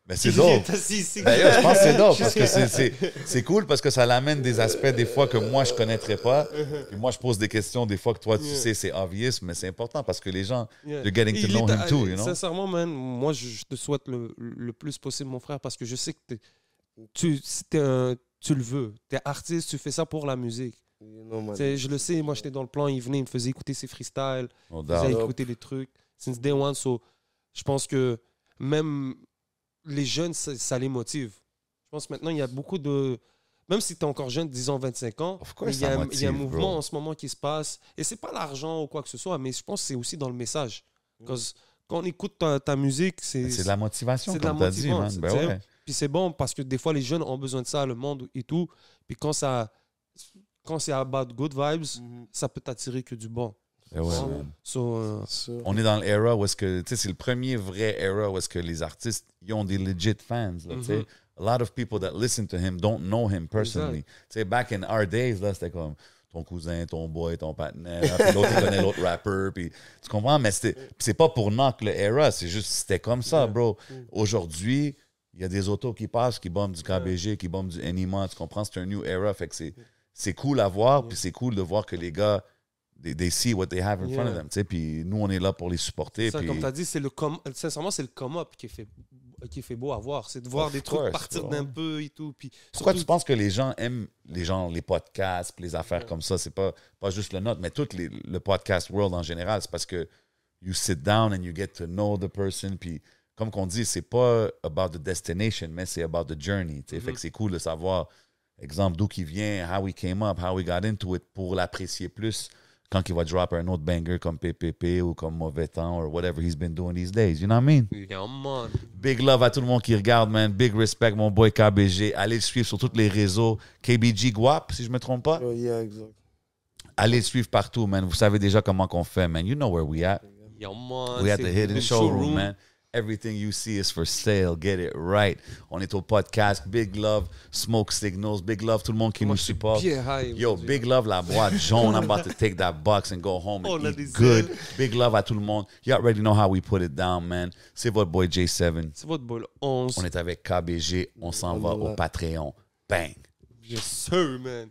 Mais c'est qui dope. est assis ici. D'ailleurs, je pense que c'est dope parce que c'est cool parce que ça l'amène des aspects des fois que moi, je ne connaîtrais pas. Puis moi, je pose des questions des fois que toi, tu sais, c'est obvious, mais c'est important parce que les gens, Yeah. they're getting to know him too, you know? Sincèrement, man, moi, je te souhaite le plus possible, mon frère, parce que je sais que tu le veux. Tu es artiste, tu fais ça pour la musique. You know, man. Je le sais, moi, j'étais dans le plan, il venait, il me faisait écouter ses freestyles, No il me faisait doubt. écouter des trucs. Since day one, so, je pense que même les jeunes, ça les motive. Je pense que maintenant, il y a beaucoup de... Même si tu es encore jeune, disons 25 ans, Of course, il y a ça un motive, mouvement bro. en ce moment qui se passe. Et c'est pas l'argent ou quoi que ce soit, mais je pense que c'est aussi dans le message. Parce que quand on écoute ta musique, c'est C'est de la motivation, c'est de la comme tu as dit, man. motivation, Ben tu sais. ouais. Puis c'est bon parce que des fois, les jeunes ont besoin de ça, le monde et tout. Puis quand c'est about good vibes, ça peut t'attirer que du bon. Ben ouais, man. So, Sûr. On est dans l'era où est-ce que, tu sais, c'est le premier vrai era où est-ce que les artistes, ils ont des legit fans, là, tu sais. A lot of people that listen to him don't know him personally. Tu sais, back in our days, là, c'était comme ton cousin, ton boy, ton partenaire, puis l'autre, il connaît l'autre rapper, puis tu comprends? Mais c'est pas pour knock le era, c'est juste, c'était comme ça, bro. Aujourd'hui, il y a des autos qui passent, qui bombent du KBG, qui bombent du Anima, tu comprends? C'est un new era, fait que c'est cool à voir, puis c'est cool de voir que les gars, they see what they have in front of them, tu sais, puis nous, on est là pour les supporter. ça, puis... comme tu as dit, sincèrement, c'est le come-up qui est fait beau à voir. C'est de voir Of des trucs course, partir bro. d'un peu et tout. Puis Pourquoi surtout- tu penses que les gens aiment les podcasts, puis les affaires comme ça? C'est pas juste le nôtre, mais tout le podcast world en général. C'est parce que you sit down and you get to know the person. Puis, comme qu'on dit, c'est pas about the destination, mais c'est about the journey. Tu sais. Fait que c'est cool de savoir, exemple, d'où qui vient, how we came up, how we got into it, pour l'apprécier plus quand il va drop un autre banger comme PPP ou comme Mauvais Temps or whatever he's been doing these days. You know what I mean? Yeah, man. Big love à tout le monde qui regarde, man. Big respect, mon boy KBG. Allez le suivre sur tous les réseaux. KBG Guap, si je me trompe pas. Oh, yeah, exact. Allez le suivre partout, man. Vous savez déjà comment qu'on fait, man. You know where we at. Yeah, man. We at C'est the hidden le showroom, man. Everything you see is for sale. Get it right. On est au podcast. Big love, Smoke Signals. Big love, tout le monde qui Moi, nous je suis supporte. bien high Yo, aujourd'hui. big love, la boîte jaune. I'm about to take that box and go home and On a eat des good. ailes. Big love à tout le monde. You already know how we put it down, man. C'est votre boy J7. C'est votre bol 11. On est avec KBG. On s'en va au Patreon. Bang. Yes, sir, man.